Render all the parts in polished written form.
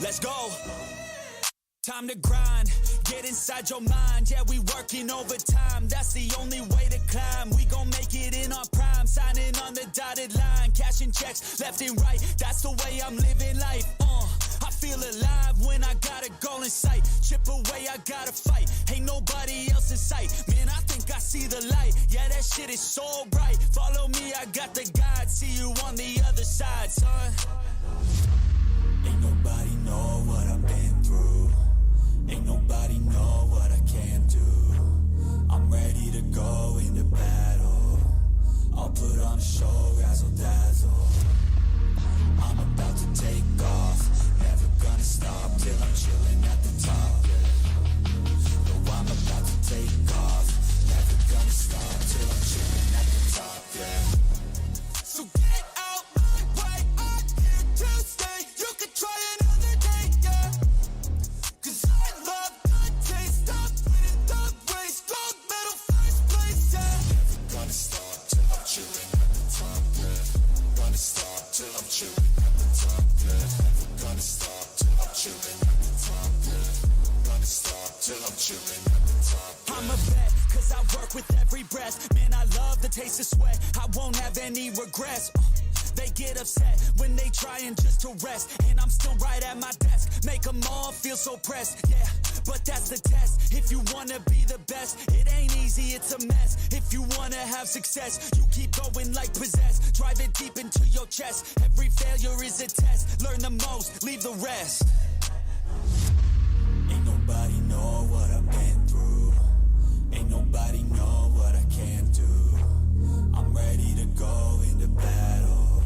Let's go. Time to grind, get inside your mind. Yeah, we working overtime, that's the only way to climb. We gon' make it in our prime, signing on the dotted line, cashing checks left and right. That's the way I'm living life. I feel alive when I got a goal in sight. Chip away, I gotta fight. Ain't nobody else in sight. Man, I think I see the light. Yeah, that shit is so bright. Follow me, I got the guide. See you on the other side, son. Ain't nobody know what I've been through. Ain't nobody know what I can do. I'm ready to go into battle. I'll put on a show, razzle dazzle. I'm about to take off, never gonna stop till I'm chilling at the top. No, I'm about to take off, never gonna stop till I'm chilling at the top, yeah. So get out my way, I'm here to stay. You can try another day, yeah. Cause I love the taste of winning the race. Gold medal, first place, yeah. Never gonna stop till I'm chilling at the top, yeah. Gonna stop till I'm chilling at the top, yeah. Never gonna stop till I'm chilling at the top, yeah. Gonna stop till I'm chilling at the top, yeah. I'm a vet, cause I work with every breath. Man, I love the taste of sweat. I won't have any regrets. They get upset when they trying just to rest. And I'm still right at my desk. Make them all feel so pressed, yeah. But that's the test. If you wanna be the best, it ain't easy, it's a mess. If you wanna have success, you keep going like possessed. Drive it deep into your chest. Every failure is a test. Learn the most, leave the rest. Ain't nobody know what I've been through. Ain't nobody know what I can do. I'm ready to go into battle.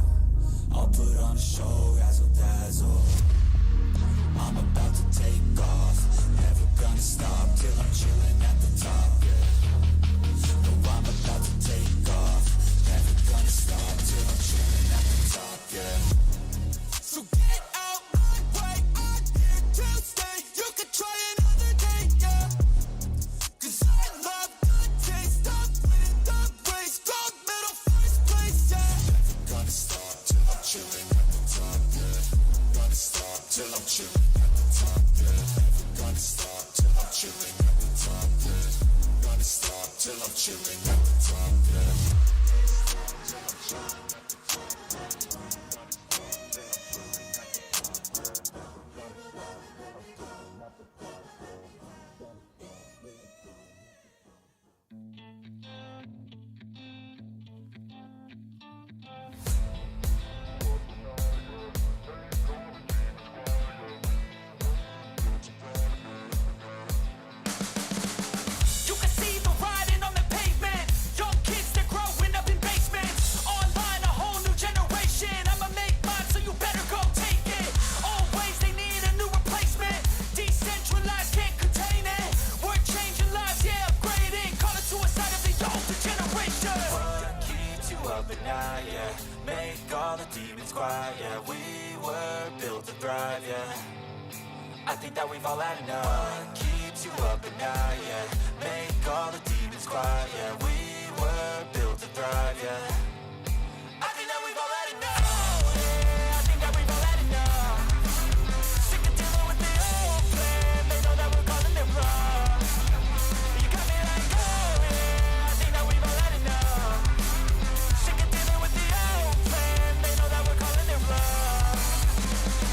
I'll put on a show, razzle dazzle. I'm about to take off, never gonna stop till I'm chilling at the top, yeah. No, I'm about to take off, never gonna stop till I'm chilling at the top, yeah. So get out my way, I'm here to stay. You can try another day, yeah. Cause I love the taste of winning the race. Gold medal, first place, yeah. Never gonna stop till I'm chilling at the top, yeah. Gonna stop till I'm chilling at the top, yeah. Never gonna stop till I'm chilling at the top, yeah. Gonna stop till I'm chilling at the top, yeah. I think that we've all had enough. What keeps you up at night, yeah. Make all the demons quiet, yeah. We were built to thrive, yeah. I think that we've all had enough. Yeah, I think that we've all had enough. Sick of dealing with the old plan. They know that we're calling it wrong. You got me like, oh yeah, I think that we've all had enough. Sick of dealing with the old plan. They know that we're calling it wrong.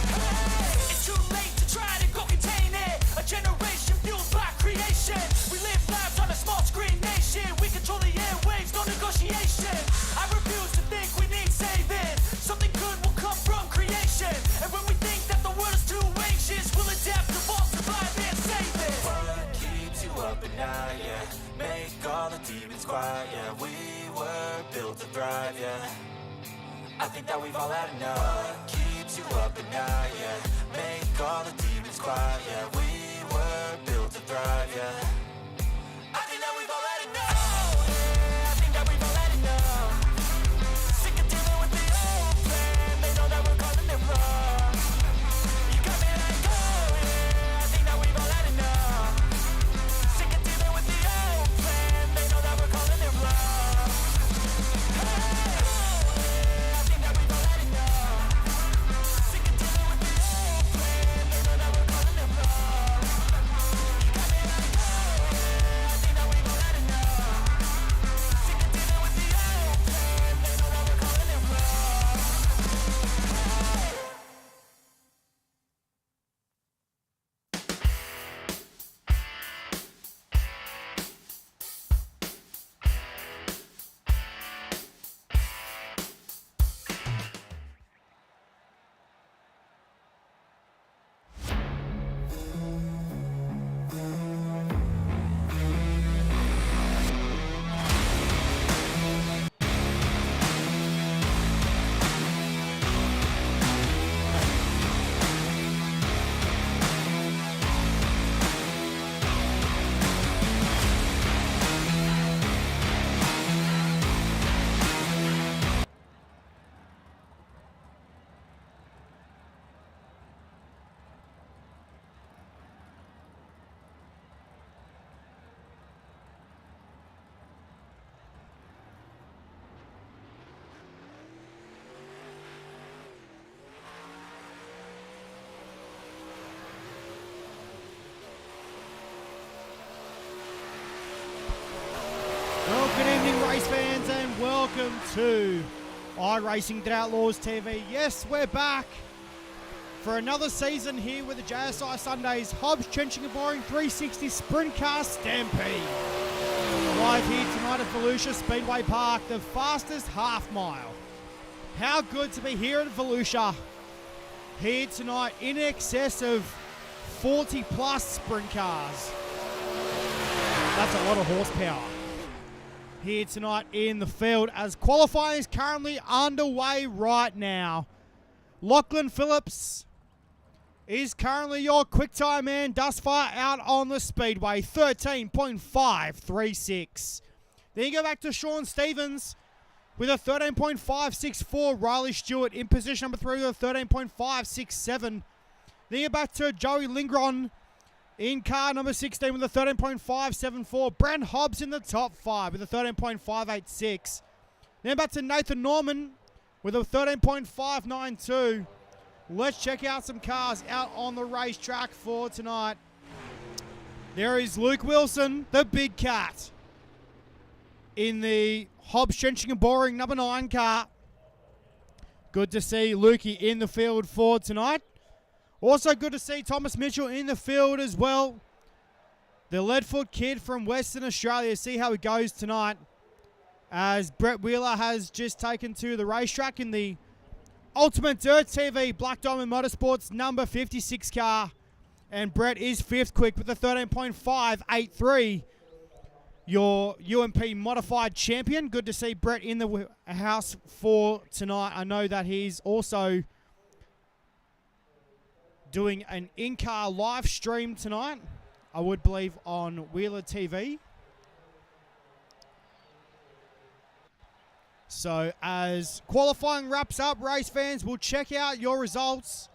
Hey, it's too late to try to go contain it. A generation fueled by creation. We live lives on a small screen nation. We control the airwaves, no negotiation. I refuse to think we need saving. Something good will come from creation. And when we think that the world is too anxious, we'll adapt, evolve, survive, and save it. What keeps you up at night, yeah. Make all the demons quiet, yeah. We were built to thrive, yeah. I think that we've all had enough. What keeps you up at night, yeah. Make all the demons quiet, yeah. We were built to thrive, yeah. I think that we've all had enough. Yeah, I think that we've all had enough. Sick of dealing with the old plan. They know that we're calling it wrong. You got me like, oh yeah, I think that we've all had enough. Sick of dealing with the old plan. They know that we're calling it wrong. Hey, oh yeah, I think that we've all had enough. Sick of dealing with the old plan. race fans, and welcome to iRacing Outlaws TV. Yes, we're back for another season here with the JSI Sundays Hobbs Trenching and Boring 360 Sprint Car Stampede. Live here tonight at VOLUSIA Speedway Park, the fastest half mile. How good to be here at VOLUSIA. Here tonight in excess of 40 plus sprint cars. That's a lot of horsepower. Here tonight in the field as qualifying is currently underway right now. Lachlan Phillips is currently your quick time man thus far out on the speedway, 13.536. Then you go back to Sean Stevens with a 13.564. Riley Stewart in position number 3 with a 13.567. Then you back to Joey Lingron in car number 16 with a 13.574. Brent Hobbs in the top 5 with a 13.586. Then back to Nathan Norman with a 13.592. Let's check out some cars out on the racetrack for tonight. There is Luke Wilson, the big cat, in the Hobbs Trenching and Boring number 9 car. Good to see Lukey in the field for tonight. Also good to see Thomas Mitchell in the field as well. The Leadfoot kid from Western Australia. See how it goes tonight, as Brett Wheeler has just taken to the racetrack in the Ultimate Dirt TV Black Diamond Motorsports number 56 car. And Brett is 5th quick with a 13.583. Your UMP modified champion. Good to see Brett in the house for tonight. I know that he's also doing an in-car live stream tonight, I would believe on Wheeler TV. So as qualifying wraps up, race fans, we'll check out your results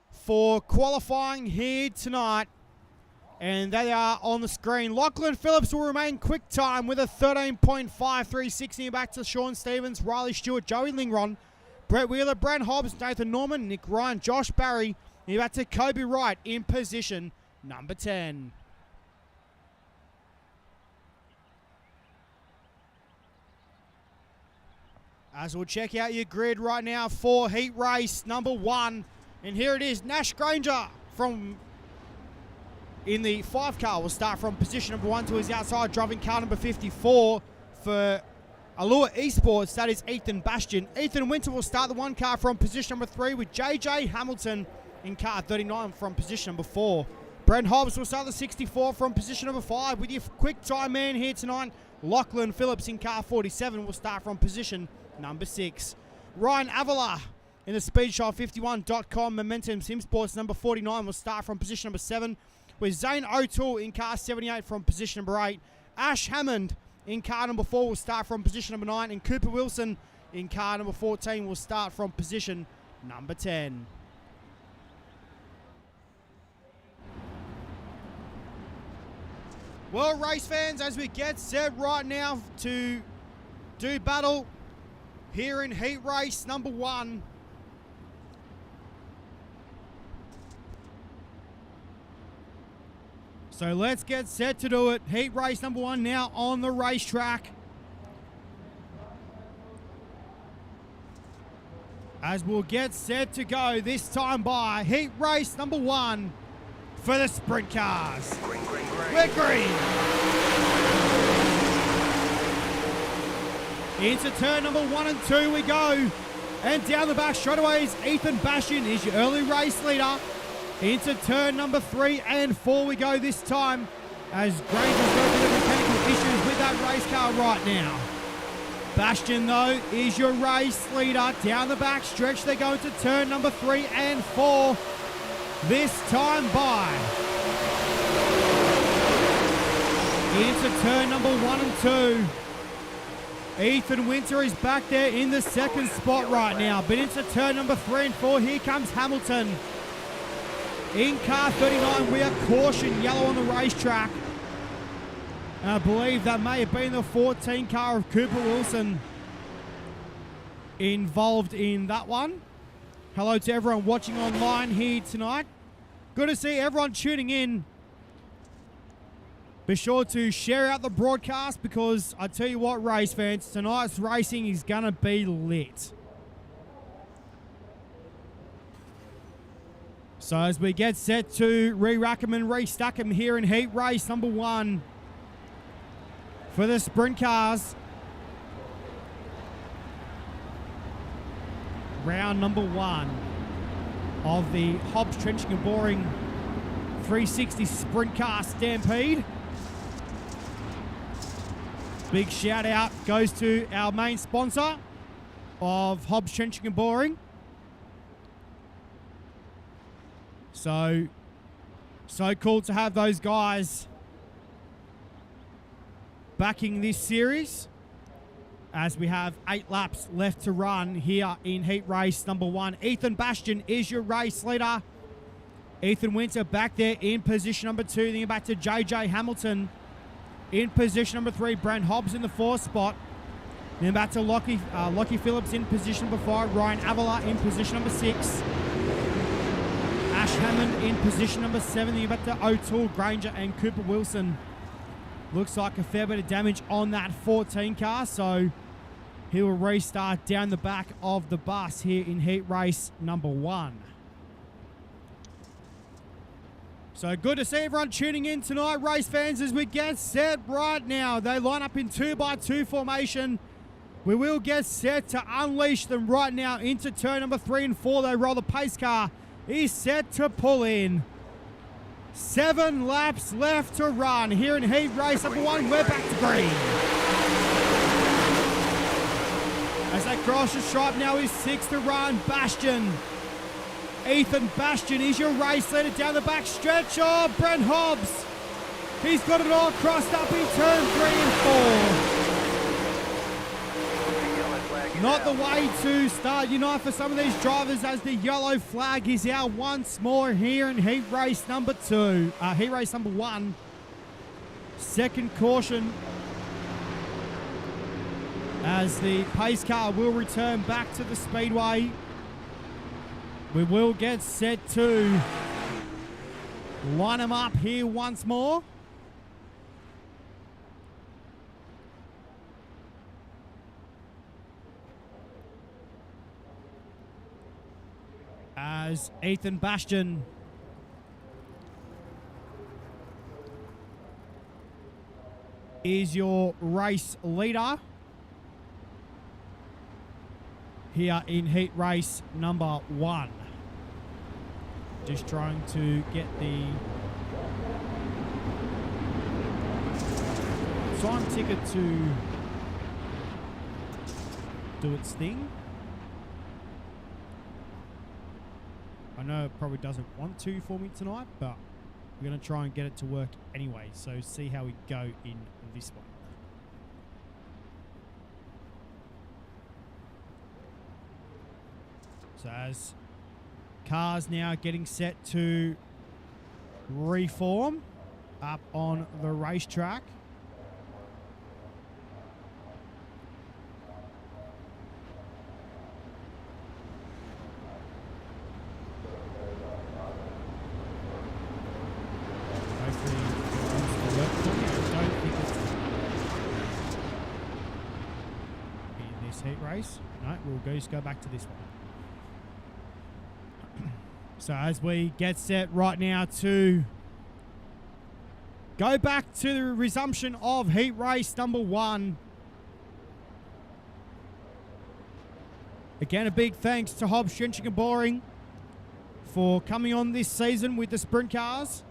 for qualifying here tonight. And they are on the screen. Lachlan Phillips will remain quick time with a 13.536. Back to Sean Stevens, Riley Stewart, Joey Lingron, Brett Wheeler, Brent Hobbs, Nathan Norman, Nick Ryan, Josh Barry. And back to Kobe Wright in position number 10. As we'll check out your grid right now for heat race number 1. And here it is. Nash Granger from in the 5 car will start from position number 1 to his outside, driving car number 54 for Allure Esports. That is Ethan Bastian. Ethan Winter will start the 1 car from position number 3 with JJ Hamilton in car 39 from position number 4. Brent Hobbs will start the 64 from position number 5 with your quick time man here tonight. Lachlan Phillips in car 47 will start from position number 6. Ryan Avila in the SpeedShot51.com Momentum Sim Sports number 49 will start from position number 7, with Zane O'Toole in car 78 from position number 8. Ash Hammond in car number 4 will start from position number 9, and Cooper Wilson in car number 14 will start from position number 10. Well, race fans, as we get set right now to do battle here in heat race number 1. So let's get set to do it. Heat race number 1 now on the racetrack. As we'll get set to go this time by heat race number 1 for the sprint cars. Green, green, green. We're green. Into turn number 1 and 2 we go. And down the back straightaways, Ethan Bastian is your early race leader. Into turn number 3 and 4 we go this time, as Granger's got a bit of mechanical issues with that race car right now. Bastian, though, is your race leader. Down the back stretch they go into turn number 3 and 4. This time by. Into turn number 1 and 2. Ethan Winter is back there in the second spot right now. But into turn number 3 and 4, here comes Hamilton. In car 39, we are caution yellow on the racetrack. And I believe that may have been the 14 car of Cooper Wilson involved in that one. Hello to everyone watching online here tonight. Good to see everyone tuning in Be sure to share out the broadcast because I tell you what, race fans, tonight's racing is going to be lit. So as we get set to re-rack 'em and restack 'em here in heat race number 1 for the sprint cars. Round number 1 of the Hobbs Trenching and Boring 360 Sprint Car Stampede. Big shout out goes to our main sponsor of Hobbs Trenching and Boring. So cool to have those guys backing this series as we have 8 laps left to run here in heat race number 1. Ethan Bastion is your race leader. Ethan Winter back there in position number 2. Then back to JJ Hamilton in position number 3. Brent Hobbs in the 4th spot. Then back to Lockie Phillips in position number 5. Ryan Avila in position number 6. Ash Hammond in position number 7. Then back to O'Toole, Granger and Cooper Wilson. Looks like a fair bit of damage on that 14 car, so he will restart down the back of the bus here in heat race number 1. So good to see everyone tuning in tonight, race fans, as we get set right now. They line up in 2x2 formation. We will get set to unleash them right now into turn number 3 and 4. They roll the pace car. He's set to pull in. 7 laps left to run here in heat race number 1. We're back to green. As they cross the stripe now is 6 to run. Bastion. Ethan Bastion is your race leader down the back stretch. Oh, Brent Hobbs. He's got it all crossed up in turn 3 and 4. Not the way to start Unite for some of these drivers as the yellow flag is out once more here in heat race number 2. Heat race number 1. Second caution as the pace car will return back to the speedway. We will get set to line them up here once more. As Ethan Bastion is your race leader here in heat race number 1. Just trying to get the time ticket to do its thing. I know it probably doesn't want to for me tonight, but we're going to try and get it to work anyway. So see how we go in this one. So as cars now getting set to reform up on the racetrack. Heat race. No, we'll just go back to this one. So as we get set right now to go back to the resumption of heat race number 1. Again, a big thanks to Hobbs Trenching and Boring for coming on this season with the sprint cars.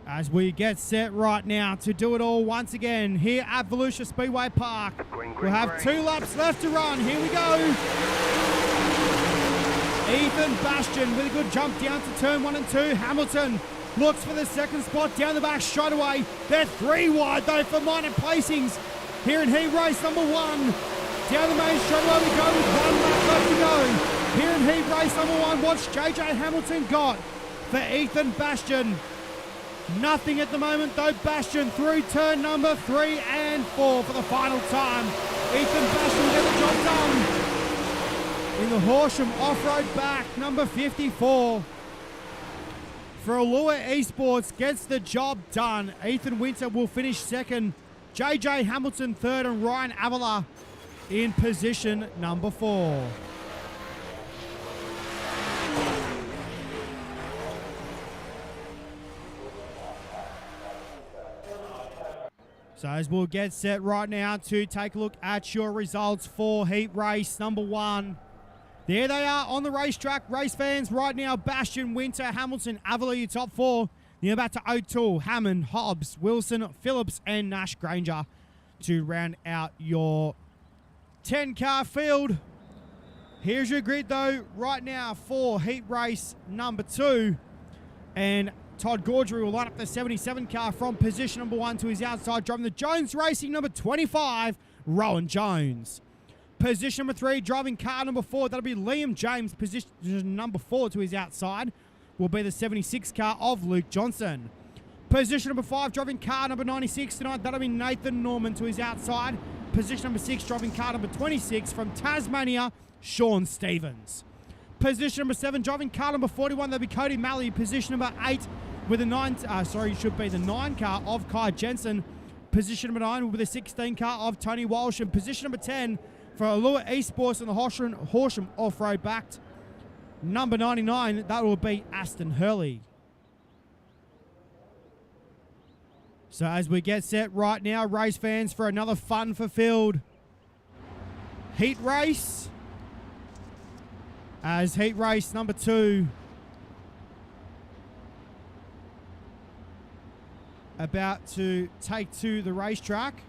As we get set right now to do it all once again here at VOLUSIA Speedway Park. We'll have 2 laps left to run. Here we go. Ethan Bastion with a good jump down to turn 1 and 2. Hamilton looks for the second spot down the back straight away. They're 3 wide though for minor placings here in heat race number 1. Down the main straightaway we go with 1 lap left to go. Here in heat race number 1, what's JJ Hamilton got for Ethan Bastion? Nothing at the moment though. Bastion through turn number 3 and 4 for the final time. Ethan Bastion get the job done in the Horsham off-road back, number 54. for Allure Esports gets the job done. Ethan Winter will finish second. JJ Hamilton third, and Ryan Avila in position number 4. So as we'll get set right now to take a look at your results for heat race number 1. There they are on the racetrack. Race fans right now, Bastian, Winter, Hamilton, Avila, your top 4. Then back to O'Toole, Hammond, Hobbs, Wilson, Phillips, and Nash Granger to round out your 10-car field. Here's your grid, though, right now for heat race number 2. And Todd Gaudry will line up the 77 car from position number 1 to his outside, driving the Jones Racing number 25, Rowan Jones. Position number 3, driving car number 4, that'll be Liam James. Position number 4 to his outside will be the 76 car of Luke Johnson. Position number 5, driving car number 96 tonight, that'll be Nathan Norman to his outside. Position number 6, driving car number 26 from Tasmania, Sean Stevens. Position number 7, driving car number 41, that'll be Cody Malley. Position number 8 with the 9 car of Kai Jensen. Position number 9 will be the 16 car of Tony Walsh. And position number 10 for Allure Esports and the Horsham Off-Road backed number 99, that will be Aston Hurley. So as we get set right now, race fans, for another fun-fulfilled heat race, as heat race number 2 about to take to the racetrack.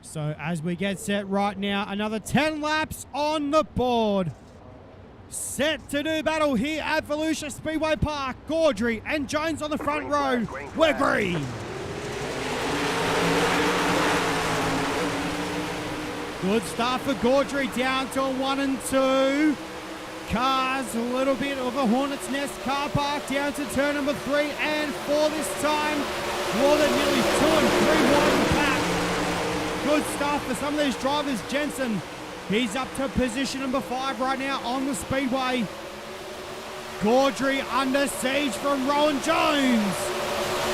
So as we get set right now, another 10 laps on the board. Set to do battle here at Volusia Speedway Park. Gaudry and Jones on the front row. We're green. Good start for Gaudry, down to 1 and 2. Cars, a little bit of a Hornet's Nest car park, down to turn number 3 and 4 this time. More than nearly 2 and 3 wide in the pack. Good stuff for some of these drivers. Jensen, he's up to position number 5 right now on the speedway. Gaudry under siege from Rowan Jones.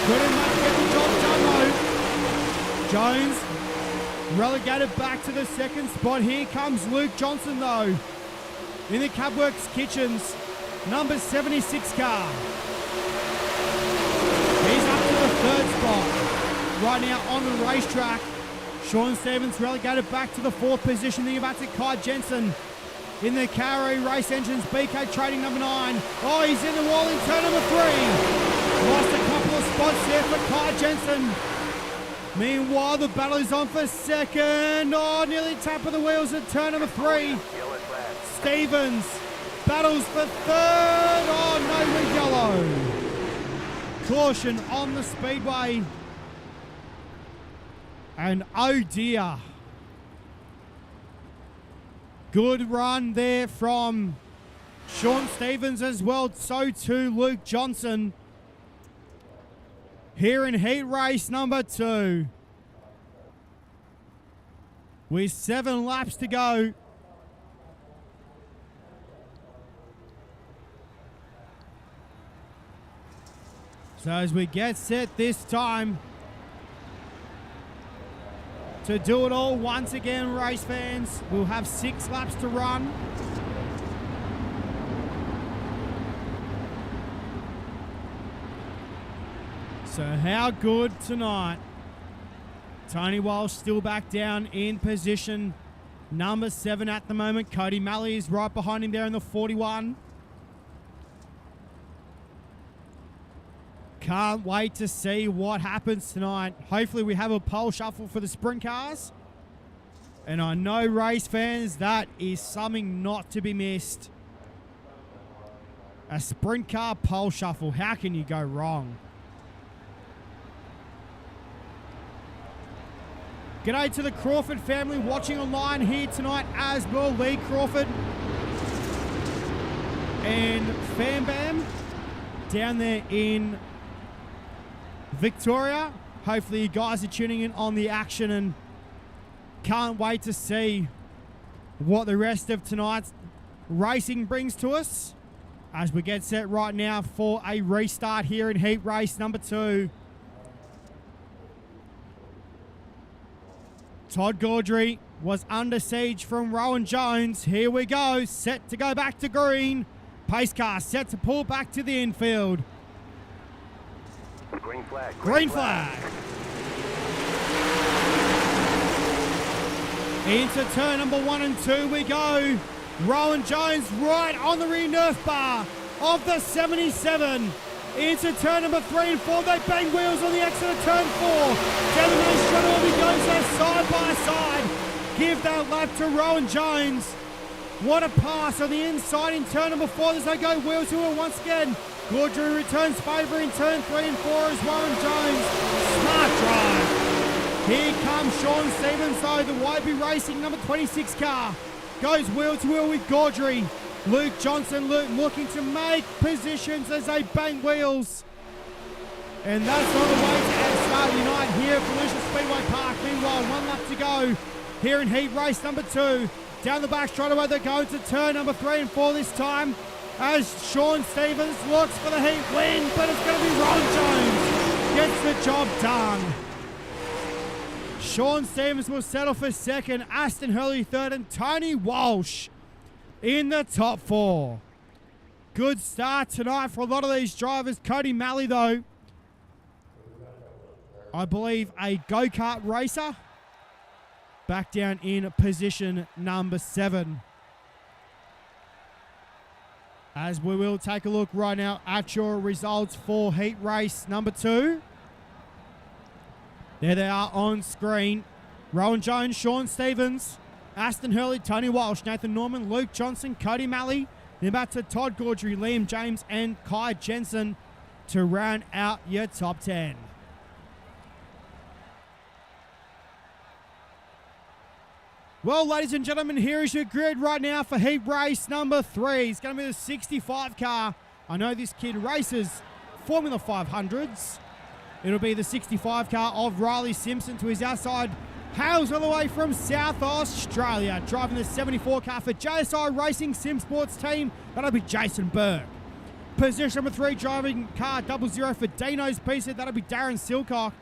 Couldn't much get the job done though. Jones relegated back to the second spot. Here comes Luke Johnson though, in the Cabworks Kitchens, number 76 car. He's up to the 3rd spot right now on the racetrack. Sean Stevens relegated back to the 4th position. Then back to Kai Jensen in the Carey Race Engines BK Trading number 9. Oh, he's in the wall in turn number 3. Lost a couple of spots there for Kai Jensen. Meanwhile, the battle is on for second. Oh, nearly top of the wheels at turn number 3. Stevens battles for 3rd. Oh, no, with yellow. Caution on the speedway. And oh dear. Good run there from Sean Stevens as well. So too Luke Johnson. Here in heat race number 2. With 7 laps to go. So as we get set this time to do it all once again, race fans, we'll have 6 laps to run. So how good tonight. Tony Walsh still back down in position number 7 at the moment. Cody Malley is right behind him there in the 41. Can't wait to see what happens tonight. Hopefully we have a pole shuffle for the sprint cars. And I know, race fans, that is something not to be missed. A sprint car pole shuffle. How can you go wrong? G'day to the Crawford family watching online here tonight as well. Lee Crawford and Fam Bam down there in Victoria. Hopefully you guys are tuning in on the action and can't wait to see what the rest of tonight's racing brings to us as we get set right now for a restart here in heat race number 2. Todd Gaudry was under siege from Rowan Jones. Here we go, set to go back to green. Pace car set to pull back to the infield. Green flag. Green flag. Into turn number 1 and 2 we go. Rowan Jones right on the rear nerf bar of the 77. Into turn number 3 and 4. They bang wheels on the exit of turn 4. Down the main straight, Orby goes there side by side. Give that lap to Rowan Jones. What a pass on the inside in turn number 4. There's no go wheels to it once again. Gaudry returns favour in turn 3 and 4 as Rowan Jones. Smart drive. Here comes Sean Stevens though, the YB Racing number 26 car. Goes wheel to wheel with Gaudry. Luke Johnson looking to make positions as they bang wheels. And that's on the way to start Unite here at VOLUSIA Speedway Park. Meanwhile, 1 lap to go here in heat race number 2. Down the back straightaway, they're going to turn number 3 and 4 this time as Sean Stevens looks for the heat win, but it's going to be Rowan Jones. Gets the job done. Sean Stevens will settle for second, Aston Hurley third, and Tony Walsh in the top 4. Good start tonight for a lot of these drivers. Cody Malley, though, I believe a go-kart racer, back down in position number 7. As we will take a look right now at your results for heat race number 2. There they are on screen. Rowan Jones, Sean Stevens, Aston Hurley, Tony Walsh, Nathan Norman, Luke Johnson, Cody Malley. Then back to Todd Gaudry, Liam James, and Kai Jensen to round out your top 10. Well, ladies and gentlemen, here is your grid right now for heat race number 3. It's going to be the 65 car. I know this kid races Formula 500s. It'll be the 65 car of Riley Simpson to his outside. Hails all the way from South Australia. Driving the 74 car for JSI Racing Sim Sports team. That'll be Jason Burke. Position number 3, driving car 00 for Dino's Pizza. That'll be Darren Silcock.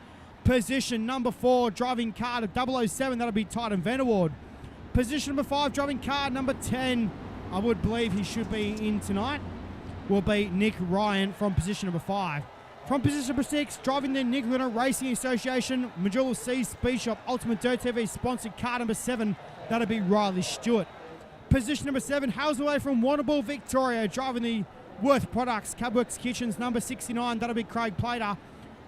Position number 4, driving car to 007. That'll be Titan Vanderward. Position number 5, driving car number 10. I would believe he should be in tonight. Will be Nick Ryan from position number 5. From position number 6, driving the Nick Luna Racing Association, Majula C Speed Shop Ultimate Dirt TV sponsored car number 7. That'll be Riley Stewart. Position number 7, hails away from Warrnambool, Victoria, driving the Worth Products Cabworks Kitchens number 69. That'll be Craig Plater.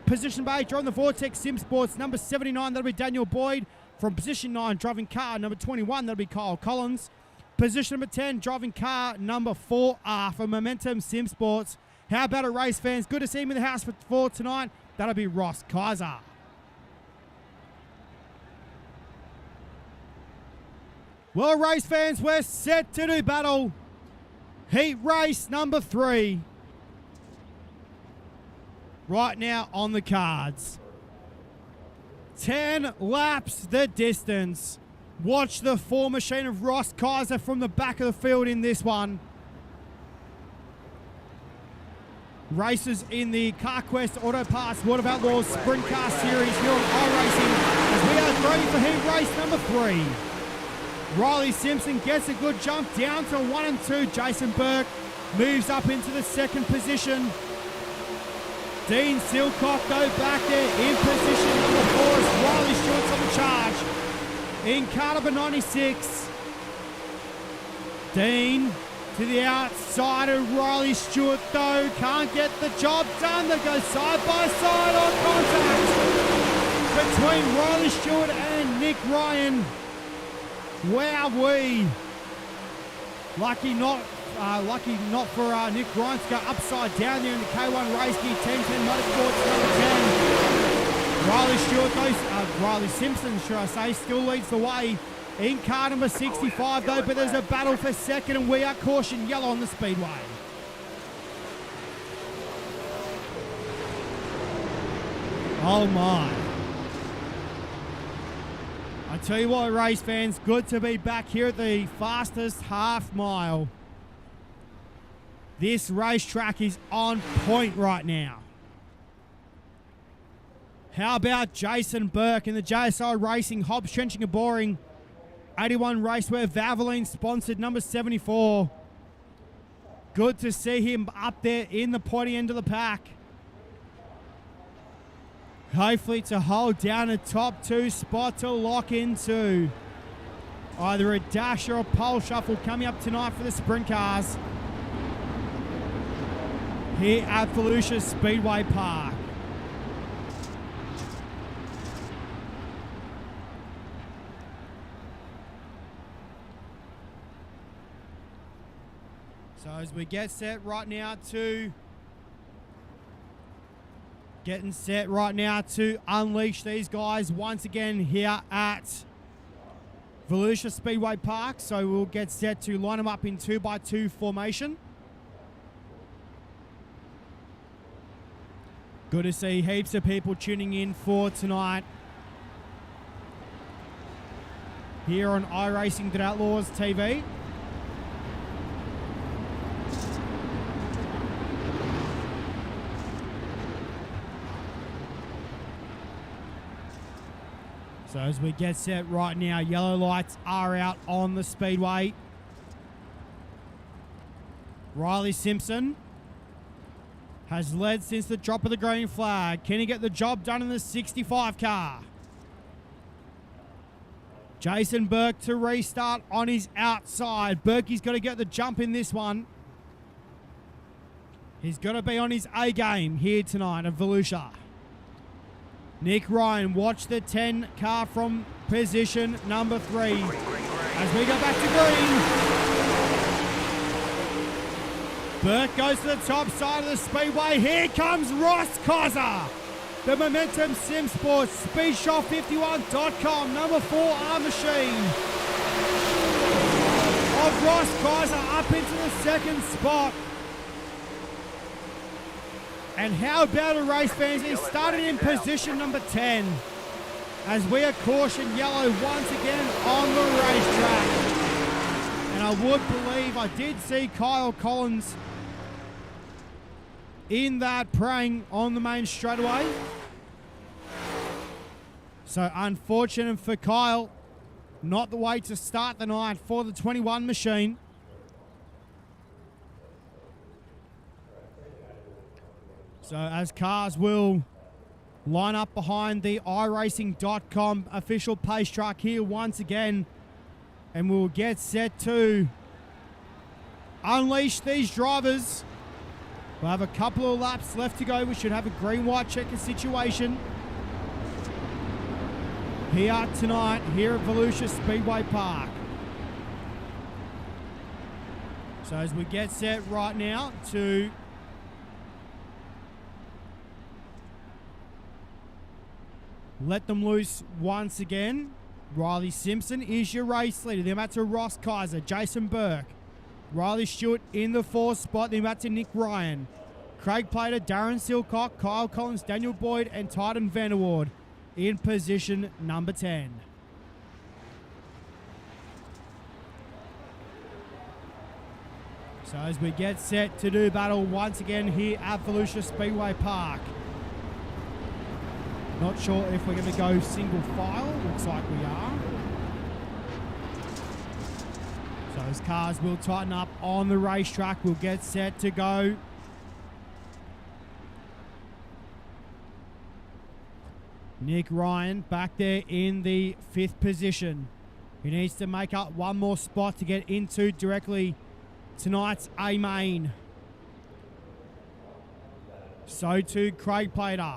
Position number 8, driving the Vortex Sim Sports number 79. That'll be Daniel Boyd. From position 9, driving car number 21. That'll be Kyle Collins. Position number 10, driving car number 4R for Momentum Sim Sports. How about it, race fans? Good to see him in the house for tonight. That'll be Ross Kaiser. Well, race fans, we're set to do battle. Heat race number 3. Right now on the cards. 10 laps the distance. Watch the 4 machine of Ross Kaiser from the back of the field in this one. Races in the CarQuest Auto Parts World of Outlaws Sprint Car Series here on iRacing as we are ready for heat race number 3. Riley Simpson gets a good jump down to 1 and 2. Jason Burke moves up into the 2nd position. Dean Silcock go back there in position number 4 as Riley Stewart's on the charge. In car number 96, Dean to the outside of Riley Stewart though, can't get the job done. They go side by side on contact between Riley Stewart and Nick Ryan. Wowee. Lucky not for Nick Ryan to go upside down there in the K1 race gear 1010 Motorsports number 10. Riley Simpson, should I say, still leads the way in car number 65 though, but there's a battle for second and we are caution yellow on the speedway. Oh my. I tell you what, race fans, good to be back here at the fastest half mile. This racetrack is on point right now. How about Jason Burke in the JSI Racing Hobbs Trenching and Boring 81 Raceware Valvoline sponsored number 74. Good to see him up there in the pointy end of the pack. Hopefully to hold down a top 2 spot to lock into. Either a dash or a pole shuffle coming up tonight for the sprint cars here at VOLUSIA Speedway Park. So as we get set right now to unleash these guys once again here at VOLUSIA Speedway Park. So we'll get set to line them up in 2x2 formation. Good to see heaps of people tuning in for tonight here on iRacing.Outlaws TV. So as we get set right now, yellow lights are out on the speedway. Riley Simpson has led since the drop of the green flag. Can he get the job done in the 65 car? Jason Burke to restart on his outside. Burkey's got to get the jump in this one. He's got to be on his A game here tonight at VOLUSIA. Nick Ryan, watch the 10 car from position number 3. As we go back to green. Burke goes to the top side of the speedway. Here comes Ross Kaiser. The Momentum Sim Sports Speedshot51.com number 4R machine of Ross Kaiser up into the second spot. And how about a race, fans? He started in position number 10 as we are caution yellow once again on the racetrack. And I would believe I did see Kyle Collins in that praying on the main straightaway. So unfortunate for Kyle, not the way to start the night for the 21 machine. So as cars will line up behind the iRacing.com official pace track here once again, and we'll get set to unleash these drivers. We'll have a couple of laps left to go. We should have a green-white checker situation here tonight here at VOLUSIA Speedway Park. So as we get set right now to let them loose once again. Riley Simpson is your race leader. Then back to Ross Kaiser, Jason Burke, Riley Stewart in the 4th spot. Then back to Nick Ryan, Craig Plater, Darren Silcock, Kyle Collins, Daniel Boyd, and Titan Vanderward in position number 10. So as we get set to do battle once again here at VOLUSIA Speedway Park. Not sure if we're going to go single file. Looks like we are. So as cars will tighten up on the racetrack, we'll get set to go. Nick Ryan back there in the 5th position. He needs to make up one more spot to get into directly tonight's A main. So too Craig Plater,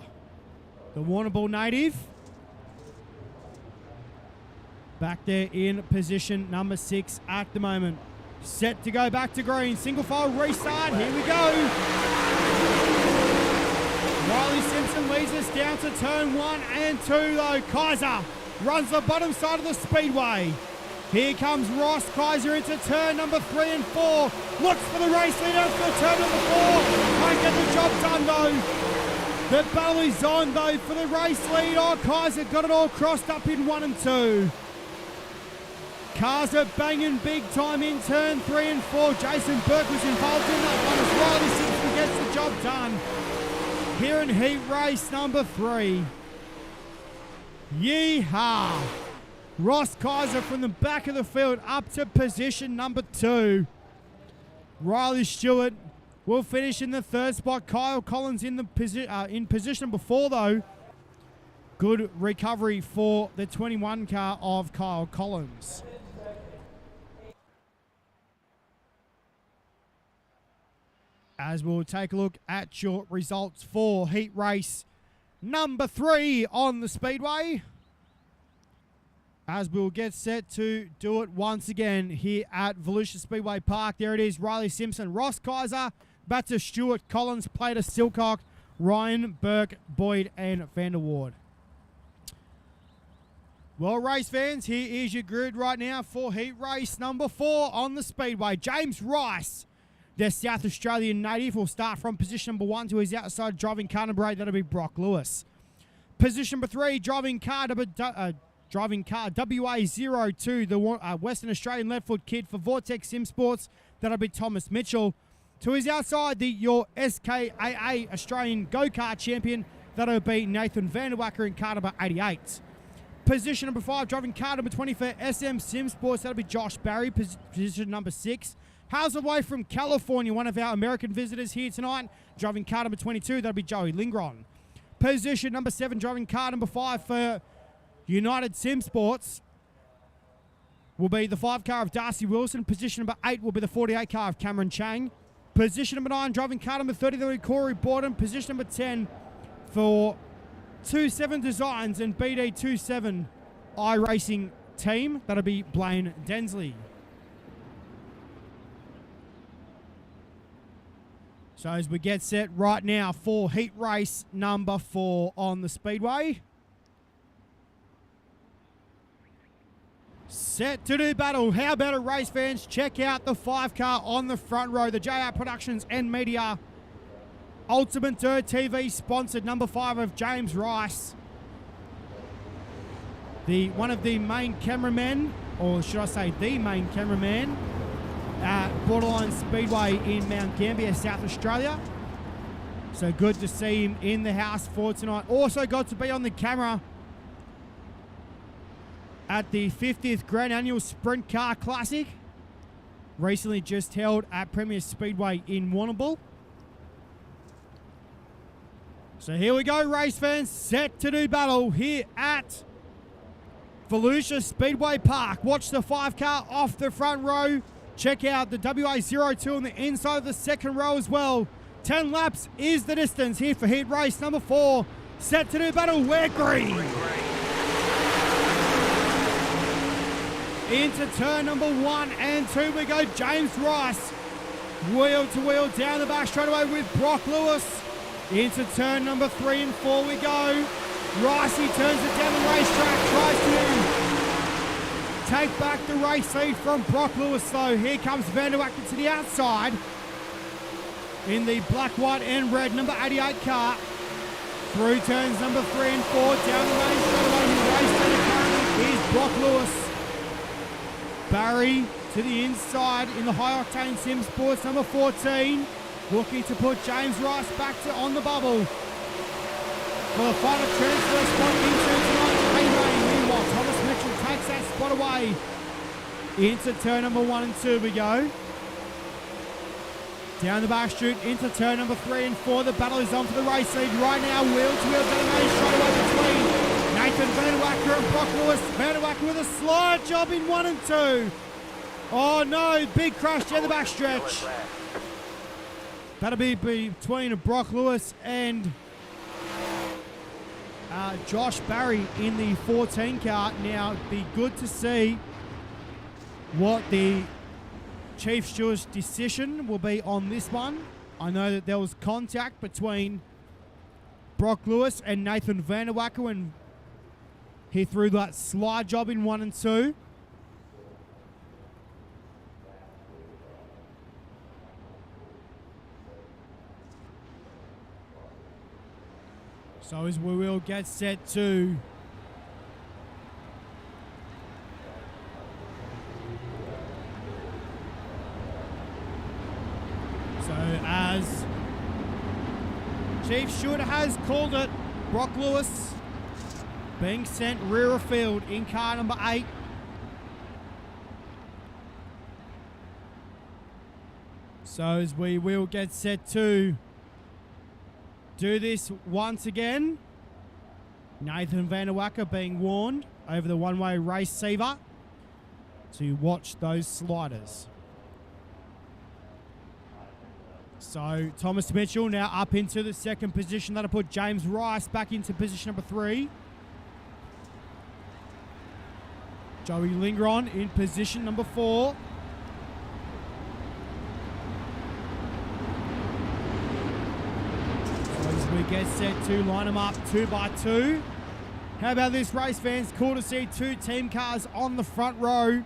the Warrnambool native, back there in position number 6 at the moment. Set to go back to green. Single file restart. Here we go. Riley Simpson leads us down to turn 1 and 2 though. Kaiser runs the bottom side of the speedway. Here comes Ross Kaiser into turn number 3 and 4. Looks for the race leader for turn number 4. Can't get the job done though. The battle is on though for the race lead. Oh, Kaiser got it all crossed up in 1 and 2. Cars are banging big time in turn 3 and 4. Jason Burke was involved in that one as Riley Simpson gets the job done. Here in heat race number 3. Yeehaw! Ross Kaiser from the back of the field up to position number 2. Riley Stewart will finish in the 3rd spot. Kyle Collins in position number 4 though. Good recovery for the 21 car of Kyle Collins. As we'll take a look at your results for heat race number 3 on the Speedway. As we'll get set to do it once again here at VOLUSIA Speedway Park. There it is, Riley Simpson, Ross Kaiser, back to Stewart, Collins, Plater, Silcock, Ryan, Burke, Boyd, and Vanderward. Well, race fans, here is your grid right now for heat race number 4 on the Speedway. James Rice, the South Australian native, will start from position number 1 to his outside driving car number 8. That'll be Brock Lewis. Position number 3, driving car WA02, the Western Australian left-foot kid for Vortex Sim Sports. That'll be Thomas Mitchell. To his outside, your SKAA Australian go-kart champion. That'll be Nathan Vanderwacker in car number 88. Position number 5, driving car number 20 for SM Sim Sports. That'll be Josh Barry. Position number 6. Hails away from California, one of our American visitors here tonight. Driving car number 22, that'll be Joey Lingron. Position number 7, driving car number 5 for United Sim Sports will be the 5 car of Darcy Wilson. Position number 8 will be the 48 car of Cameron Chang. Position number 9, driving car number 30, that'll be Corey Borden. Position number 10 for 27 Designs and BD27 iRacing team. That'll be Blaine Densley. So as we get set right now for heat race number 4 on the Speedway. Set to do battle. How about it, race fans? Check out the 5 car on the front row. The JR Productions and Media Ultimate Dirt TV sponsored number 5 of James Rice. One of the main cameramen, or should I say the main cameraman, at Borderline Speedway in Mount Gambier, South Australia. So good to see him in the house for tonight. Also got to be on the camera at the 50th Grand Annual Sprint Car Classic, recently just held at Premier Speedway in Warrnambool. So here we go, race fans, set to do battle here at VOLUSIA Speedway Park. Watch the 5 car off the front row. Check out the WA02 on the inside of the second row as well. 10 laps is the distance here for heat race number 4. Set to do battle, we're green. Into turn number 1 and 2 we go. James Rice, wheel to wheel down the back straightaway with Brock Lewis. Into turn number 3 and 4 we go. Ricey turns it down the racetrack, tries to take back the race lead from Brock Lewis though. Here comes Vanderwacker to the outside in the black, white and red number 88 car. Through turns number 3 and 4, down the main straightaway. His race leader currently is Brock Lewis. Barry to the inside in the high octane Sim Sports number 14. Looking to put James Rice back on the bubble for the final transfer spot into tonight. Meanwhile, Thomas Mitchell takes that spot away. Into turn number 1 and 2 we go. Down the back straight into turn number 3 and 4. The battle is on for the race lead right now. Wheel to wheel down straight away between Nathan Vanderwacker and Brock Lewis. Vanderwacker with a slide job in 1 and 2. Oh no, big crash down the back stretch. That'll be between Brock Lewis and Josh Barry in the 14 car. Now, it'd be good to see what the Chief Steward's decision will be on this one. I know that there was contact between Brock Lewis and Nathan Vanderwacker when he threw that slide job in 1 and 2. So as we will get set to Chief Stewart has called it. Brock Lewis being sent rear of field in car number 8. So as we will get set to do this once again, Nathan Van der Wacker being warned over the one-way receiver to watch those sliders. So Thomas Mitchell now up into the second position. That'll put James Rice back into position number 3. Joey Lingron in position number 4. So as we get set to line them up 2 by 2. How about this, race fans? Cool to see 2 team cars on the front row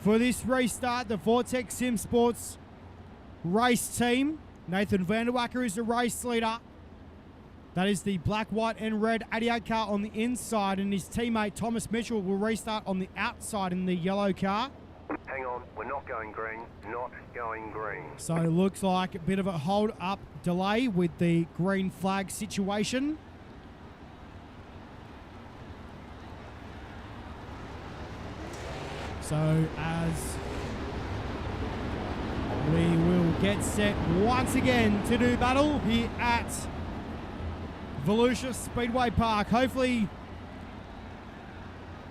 for this restart. The Vortex Sim Sports race team. Nathan Van der Wacker is the race leader. That is the black, white and red 88 car on the inside, and his teammate Thomas Mitchell will restart on the outside in the yellow car. Hang on, we're not going green, not going green. So it looks like a bit of a hold up delay with the green flag situation. So as we will get set once again to do battle here at Volusia Speedway Park. Hopefully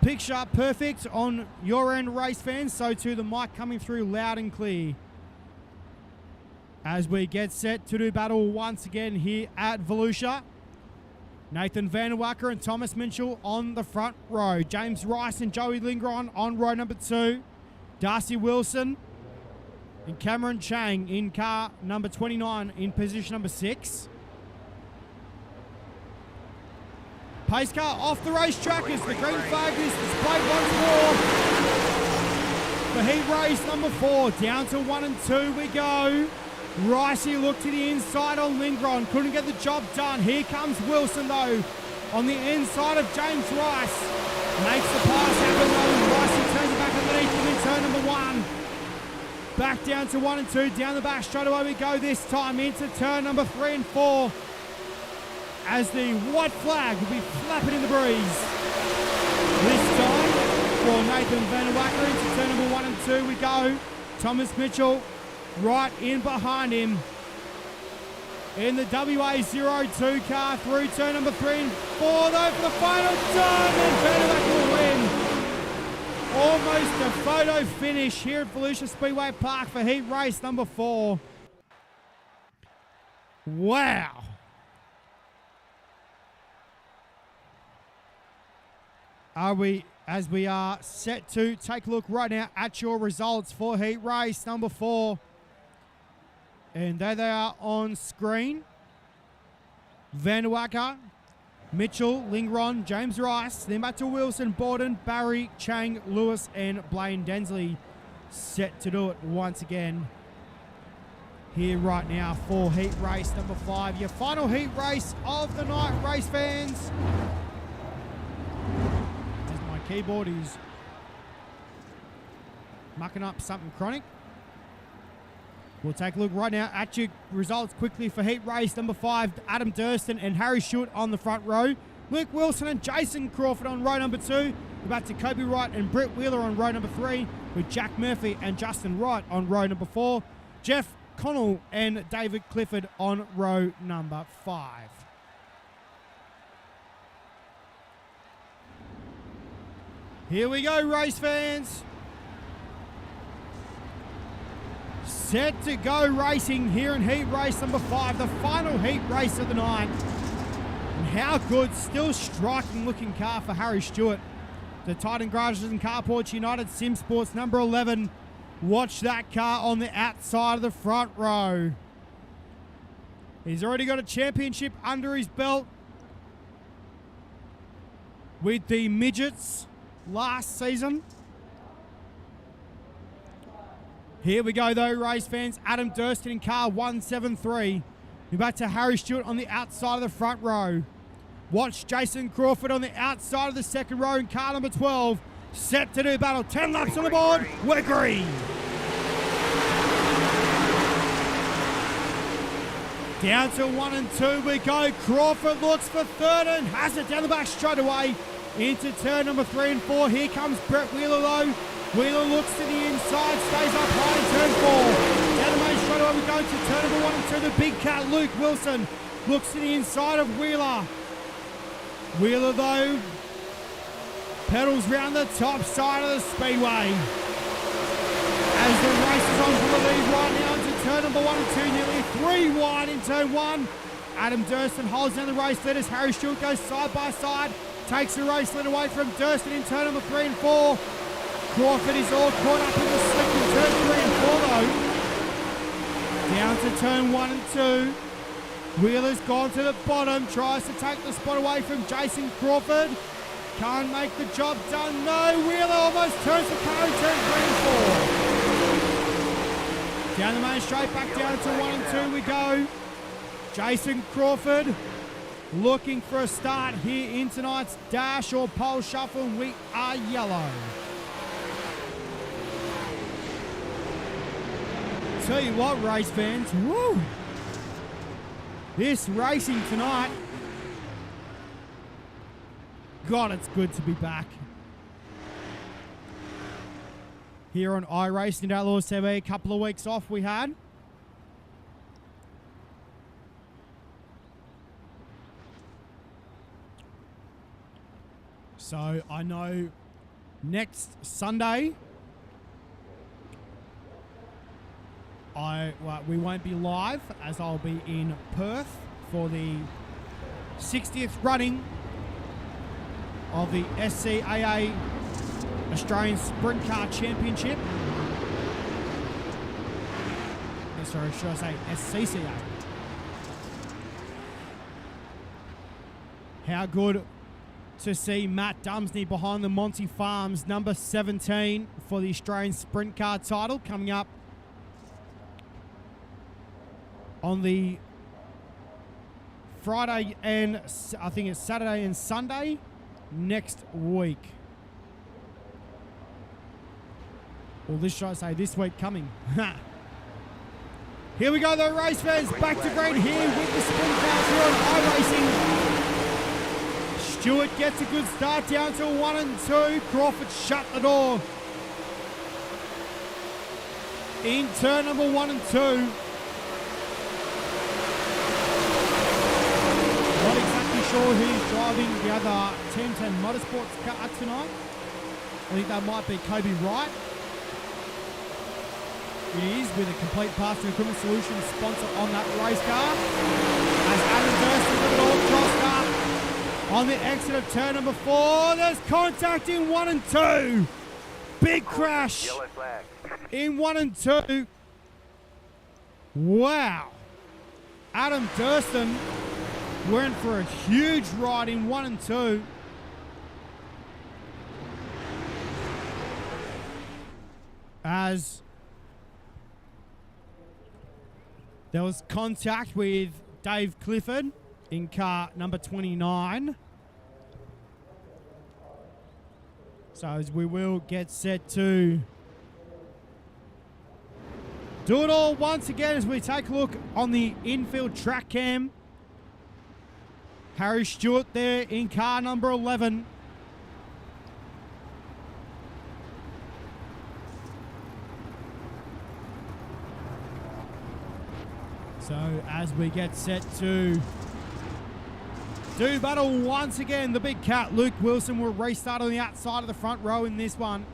picture perfect on your end, race fans. So too the mic coming through loud and clear. As we get set to do battle once again here at Volusia. Nathan Van der Wacker and Thomas Mitchell on the front row. James Rice and Joey Lingron on row number 2. Darcy Wilson and Cameron Chang in car number 29 in position number 6. Pace car off the racetrack as the green flag is displayed once more. The heat race number 4 down to 1 and 2 we go. Ricey looked to the inside on Lindgren, couldn't get the job done. Here comes Wilson though, on the inside of James Rice. Makes the pass happen though, Ricey turns it back underneath him in turn number 1. Back down to 1 and 2, down the back straight away we go this time into turn number 3 and 4. As the white flag will be flapping in the breeze. This time for Nathan Van der Wacker into turn number 1 and 2 we go. Thomas Mitchell right in behind him in the WA02 car through turn number 3 and 4 though for the final time, and Van der Wacker will win. Almost a photo finish here at Volusia Speedway Park for heat race number 4. Wow. As we are set to take a look right now at your results for heat race number 4. And there they are on screen. Van der Wacker, Mitchell, Lingron, James Rice, then back to Wilson, Borden, Barry, Chang, Lewis, and Blaine Densley set to do it once again here right now for heat race number 5. Your final heat race of the night, race fans. As my keyboard is mucking up something chronic. We'll take a look right now at your results quickly for heat race number 5. Adam Durston and Harry Stewart on the front row. Luke Wilson and Jason Crawford on row number 2. We're back to Kobe Wright and Britt Wheeler on row number 3, with Jack Murphy and Justin Wright on row number 4. Jeff Connell and David Clifford on row number 5. Here we go, race fans. Set to go racing here in heat race number 5, the final heat race of the night. And how good, still striking looking car for Harry Stewart. The Titan Garages and Carports United Sim Sports number 11. Watch that car on the outside of the front row. He's already got a championship under his belt with the midgets last season. Here we go though, race fans. Adam Durston in car 173. We're back to Harry Stewart on the outside of the front row. Watch Jason Crawford on the outside of the second row in car number 12. Set to do battle. 10 laps on the board. We're green. Down to 1 and 2 we go. Crawford looks for third and has it down the back straight away into turn number 3 and 4. Here comes Brett Wheeler though. Wheeler looks to the inside, stays up high in turn 4. Down the main straight away we go to turn number 1 and 2. The big cat Luke Wilson looks to the inside of Wheeler. Wheeler though pedals round the top side of the speedway. As the race is on for the lead right now into turn number 1 and 2, nearly 3 wide in turn 1. Adam Durston holds down the race lead as Harry Stewart goes side by side, takes the race lead away from Durston in turn number 3 and 4. Crawford is all caught up in the slick in turn 3 and 4 though. Down to turn 1 and 2. Wheeler's gone to the bottom, tries to take the spot away from Jason Crawford. Can't make the job done, no. Wheeler almost turns the car in turn 3 and 4. Down the main straight, back down to 1 and 2 we go. Jason Crawford looking for a start here in tonight's dash or pole shuffle. We are yellow. Tell you what, race fans, woo! This racing tonight, God, it's good to be back. Here on iRacing and Outlaws TV, a couple of weeks off we had. So I know next Sunday, we won't be live as I'll be in Perth for the 60th running of the SCAA Australian Sprint Car Championship. Sorry, should I say SCCA? How good to see Matt Dumsney behind the Monty Farms number 17 for the Australian Sprint Car title coming up on the Friday and I think it's Saturday and Sunday next week. Well, this should I say this week coming. Here we go though, race fans. Back to green here with the sprint cars here on iRacing. Stewart gets a good start down to 1 and 2. Crawford shut the door in turn number 1 and 2. Not exactly sure who's driving the other Team 10 Motorsports car tonight. I think that might be Kobe Wright. It is with a complete parts and equipment solutions sponsor on that race car. As Adam Durston with it all crossed up on the exit of turn number 4. There's contact in 1 and 2. Big crash Yellow flag. in 1 and 2. Wow. Adam Durston went for a huge ride in 1 and 2. As there was contact with Dave Clifford in car number 29. So as we will get set to do it all once again as we take a look on the infield track cam. Harry Stewart there in car number 11. So as we get set to do battle once again, the big cat Luke Wilson will restart on the outside of the front row in this one.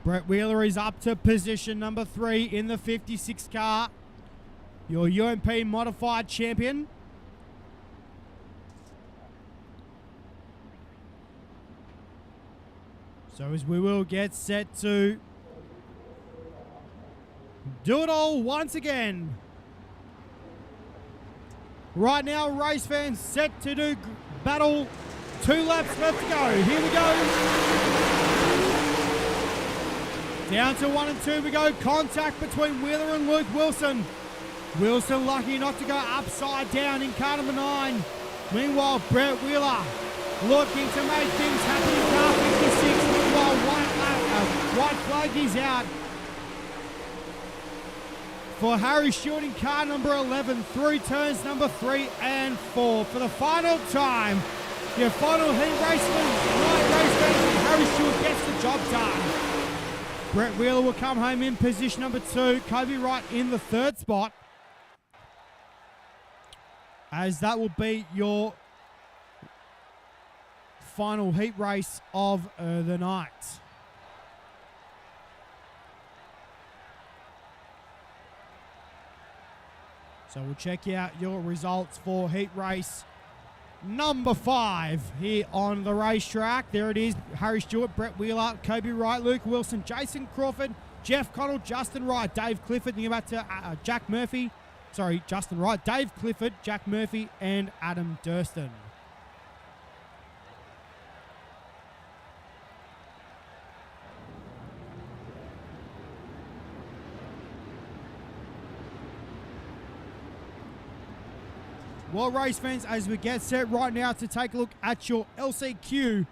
Brett Wheeler is up to position number 3 in the 56 car. Your UMP modified champion. So as we will get set to do it all once again. Right now, race fans set to do battle. 2 laps left to go. Here we go. Down to 1 and 2 we go. Contact between Wheeler and Luke Wilson. Wilson lucky not to go upside down in car number 9. Meanwhile, Brett Wheeler looking to make things happen in car 56. Meanwhile, white flag is out for Harry Stewart in car number 11 through turns number 3 and 4 for the final time. Your final heat race of the night race fans, Harry Stewart gets the job done. Brett Wheeler will come home in position number 2. Kobe Wright in the 3rd spot. As that will be your final heat race of the night. So we'll check out your results for heat race number 5 here on the racetrack. There it is. Harry Stewart, Brett Wheeler, Kobe Wright, Luke Wilson, Jason Crawford, Jeff Connell, Justin Wright, Dave Clifford. Thinking about Jack Murphy. Sorry, Justin Wright, Dave Clifford, Jack Murphy, and Adam Durston. Well, race fans, as we get set right now to take a look at your LCQ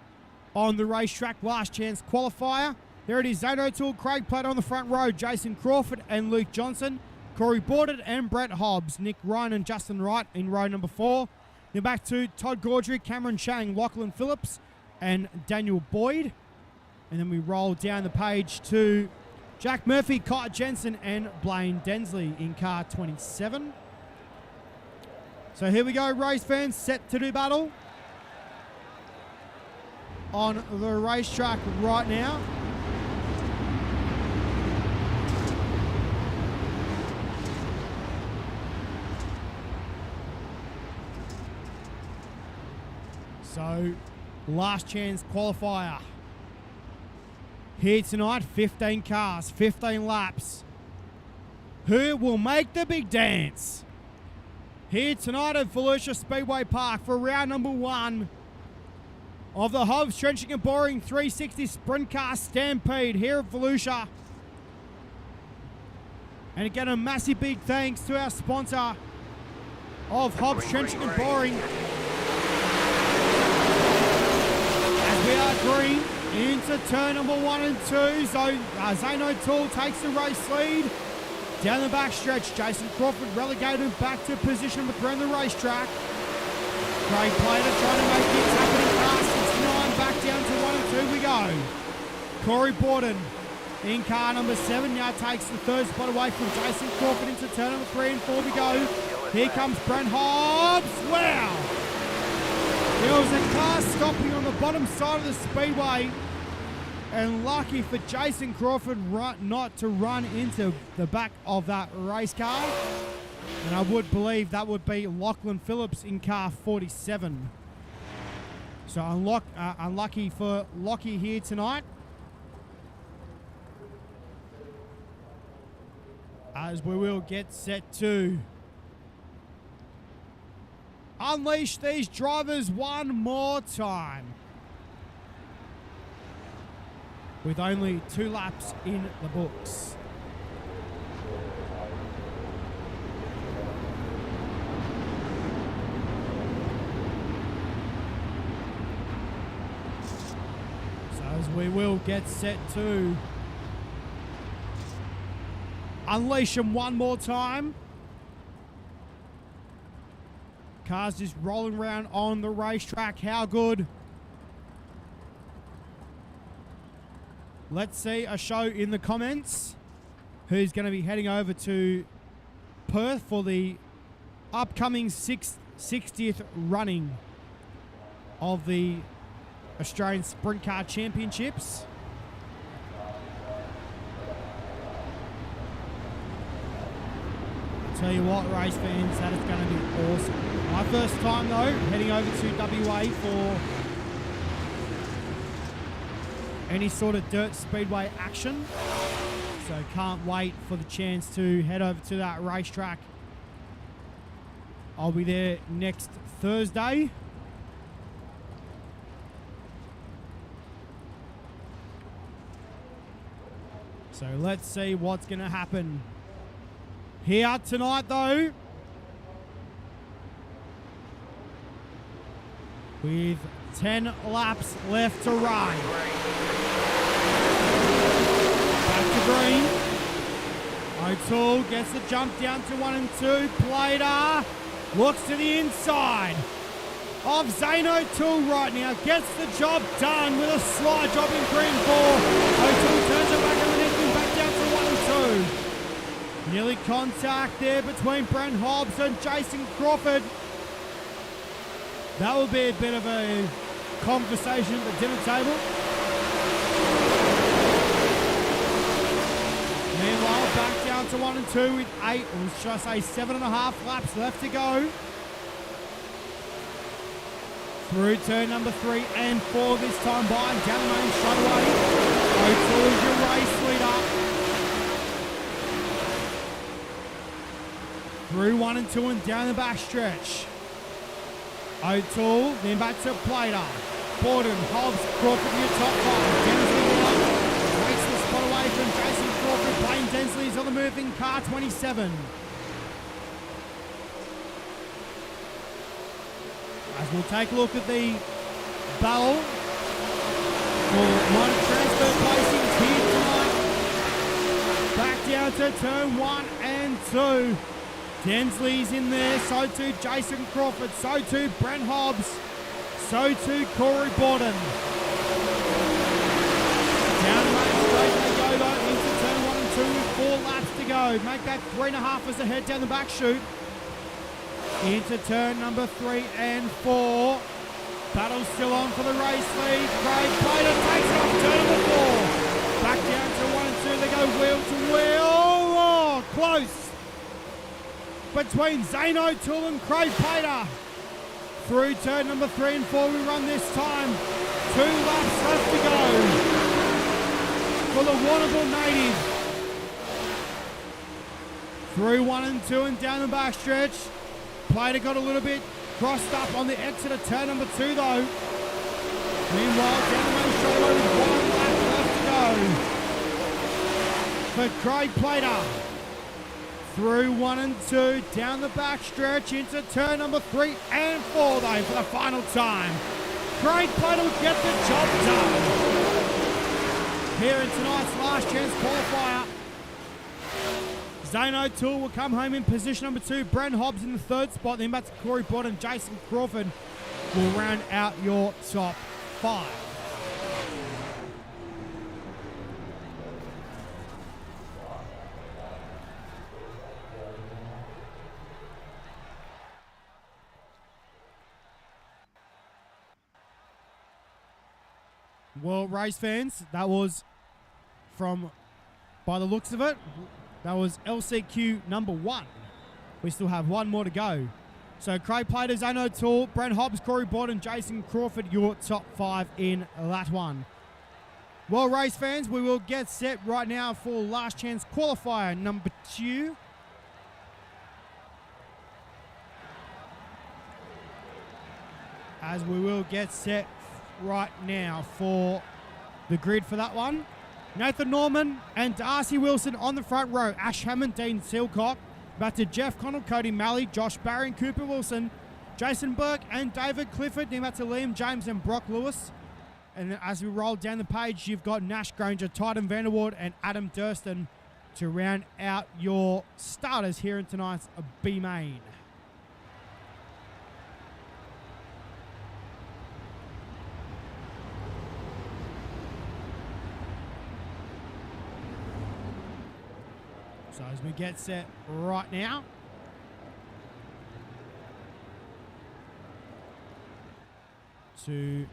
on the racetrack last chance qualifier. There it is, Zane O'Toole, Craig Platt on the front row, Jason Crawford and Luke Johnson, Corey Borden and Brett Hobbs, Nick Ryan and Justin Wright in row number 4. Then back to Todd Gaudry, Cameron Chang, Lachlan Phillips and Daniel Boyd. And then we roll down the page to Jack Murphy, Kyle Jensen and Blaine Densley in car 27. So here we go, race fans, set to do battle on the racetrack right now. So, last chance qualifier. Here tonight, 15 cars, 15 laps. Who will make the big dance? Here tonight at VOLUSIA Speedway Park for round number 1 of the Hobbs Trenching and Boring 360 Sprint Car Stampede here at VOLUSIA. And again, a massive big thanks to our sponsor of Hobbs Trenching and Boring. As we are green into turn number 1 and 2, so Zane O'Toole takes the race lead. Down the back stretch, Jason Crawford relegated back to position number 3 on the racetrack. Craig Plater trying to make things happen in car 69, back down to 1 and 2 we go. Corey Borden in car number 7 now takes the 3rd spot away from Jason Crawford into turn number 3 and 4 we go. Here comes Brent Hobbs. Wow! There was a car stopping on the bottom side of the speedway. And lucky for Jason Crawford not to run into the back of that race car. And I would believe that would be Lachlan Phillips in car 47. So unlucky for Lockie here tonight. As we will get set to unleash these drivers one more time. With only 2 laps in the books. So as we will get set to unleash them one more time. Cars just rolling around on the racetrack. How good? Let's see a show in the comments who's going to be heading over to Perth for the upcoming 60th running of the Australian Sprint Car Championships. Tell you what, race fans, that is going to be awesome. My first time though, heading over to WA for any sort of dirt speedway action. So can't wait for the chance to head over to that racetrack. I'll be there next Thursday. So let's see what's going to happen here tonight though. With 10 laps left to run. Back to green. O'Toole gets the jump down to 1 and 2. Plater looks to the inside of Zane O'Toole right now. Gets the job done with a slide job in green 4. O'Toole turns it back underneath and back down to 1 and 2. Nearly contact there between Brent Hobbs and Jason Crawford. That will be a bit of a conversation at the dinner table. Meanwhile, back down to 1 and 2 with 8, or should I say 7.5 laps left to go. Through turn number 3 and 4 this time by, and down the main straightaway. O'Toole's your race leader. Through 1 and 2 and down the back stretch. O'Toole, then back to Plater. Borden, Hobbs, Crawford in your top 5. Densley up. Makes the spot away from Jason Crawford. Blaine Densley's on the move in car 27. As we'll take a look at the battle for minor transfer placings here tonight. Back down to turn 1 and 2. Densley's in there, so too Jason Crawford, so too Brent Hobbs, so too Corey Borden. Down main straight they go though, into turn 1 and 2 with 4 laps to go. Make that 3.5 as they head down the back chute. Into turn number 3 and 4. Battle still on for the race lead. Craig Plater takes it off turn number 4. Back down to 1 and 2, they go wheel to wheel. Oh, close. Between Zane O'Toole and Craig Plater. Through turn number 3 and 4 we run this time. 2 laps left to go for the Warrnambool native. Through 1 and 2 and down the back stretch. Plater got a little bit crossed up on the exit of turn number 2 though. Meanwhile, down the main straightaway with 1 lap left to go for Craig Plater. Through 1 and 2, down the back stretch into turn number 3 and 4 though for the final time. Craig Plater will get the job done. Here in tonight's last chance qualifier. Zane O'Toole will come home in position number 2. Brent Hobbs in the 3rd spot. Then back to Corey Borden and Jason Crawford will round out your top 5. Well, race fans, that was from, by the looks of it, that was LCQ number 1. We still have 1 more to go. So Craig Plater, Zane O'Toole, Brent Hobbs, Corey Borden, Jason Crawford, your top 5 in that one. Well, race fans, we will get set right now for last chance qualifier number 2. As we will get set right now for the grid for that one. Nathan Norman and Darcy Wilson on the front row. Ash Hammond, Dean Silcock. Back to Jeff Connell, Cody Malley, Josh Barry and Cooper Wilson. Jason Burke and David Clifford. Then back to Liam James and Brock Lewis. And then as we roll down the page, you've got Nash Granger, Titan Vanderwood and Adam Durston to round out your starters here in tonight's B main. So as we get set right now, to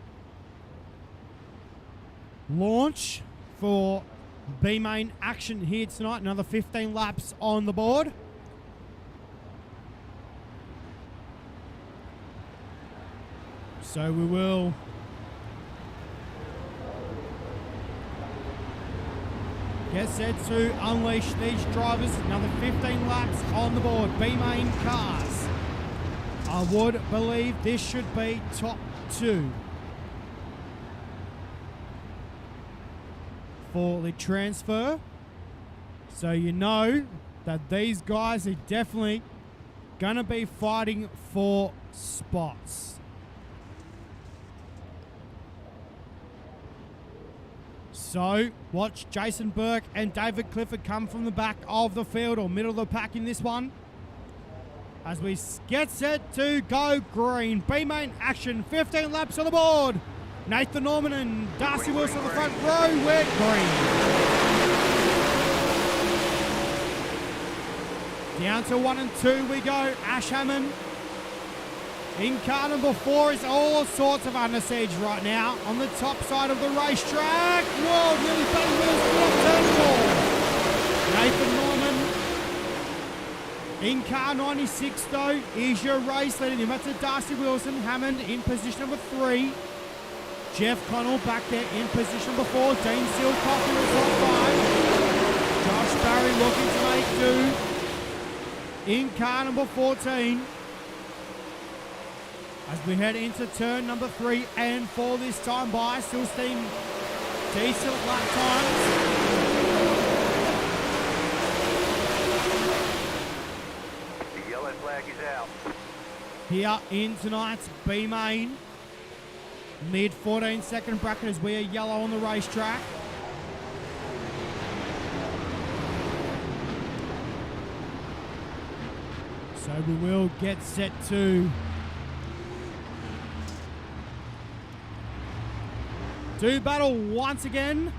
launch for B main action here tonight. Another 15 laps on the board. So we will get set to unleash these drivers. Another 15 laps on the board. B main cars. I would believe this should be top 2 for the transfer. So you know that these guys are definitely going to be fighting for spots. So, watch Jason Burke and David Clifford come from the back of the field or middle of the pack in this one. As we get set to go green. B-main action, 15 laps on the board. Nathan Norman and Darcy Wilson on the front row. We're green. Down to 1 and 2 we go. Ash Hammond. In car number 4 is all sorts of under siege right now on the top side of the racetrack. Whoa, nearly bang wheels turn 4. Nathan Norman. In car 96 though is your race leading him. That's a Darcy Wilson. Hammond in position number 3. Jeff Connell back there in position number 4. Dean Silcock in the top 5. Josh Barry looking to make do. In car number 14. As we head into turn number 3 and 4 this time by, still seeing decent lap times. The yellow flag is out. Here in tonight's B main, mid 14-second bracket as we are yellow on the racetrack. So we will get set to do battle once again.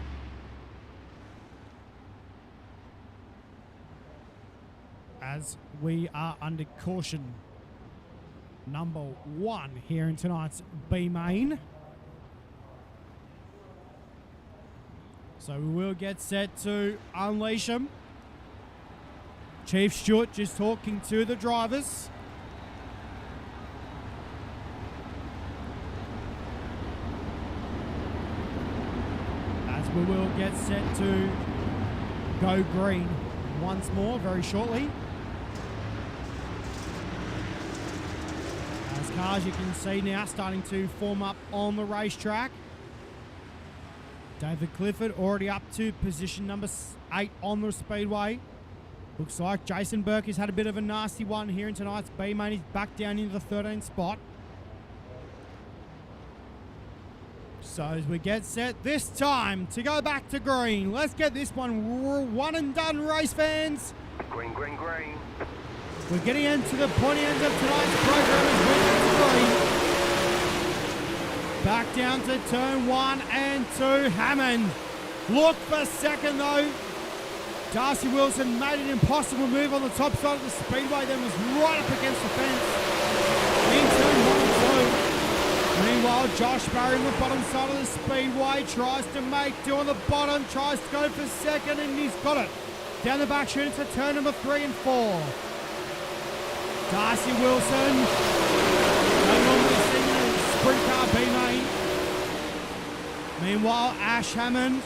As we are under caution number 1 here in tonight's B main. So we will get set to unleash them. Chief Stewart just talking to the drivers. We will get set to go green once more very shortly. As cars you can see now starting to form up on the racetrack. David Clifford already up to position number 8 on the speedway. Looks like Jason Burke has had a bit of a nasty one here in tonight's B main. He's back down into the 13th spot. So as we get set this time to go back to green, let's get this one and done, race fans. Green, green, green. We're getting into the pointy end of tonight's program as we get to green. Back down to turn 1 and 2. Hammond. Look for second though. Darcy Wilson made an impossible move on the top side of the speedway, then was right up against the fence. In turn 1 and 2. Meanwhile, Josh Barry on the bottom side of the speedway tries to make do on the bottom, tries to go for second, and he's got it. Down the back chute to turn number 3 and 4. Darcy Wilson. No normally seen in a sprint car B main. Meanwhile, Ash Hammond.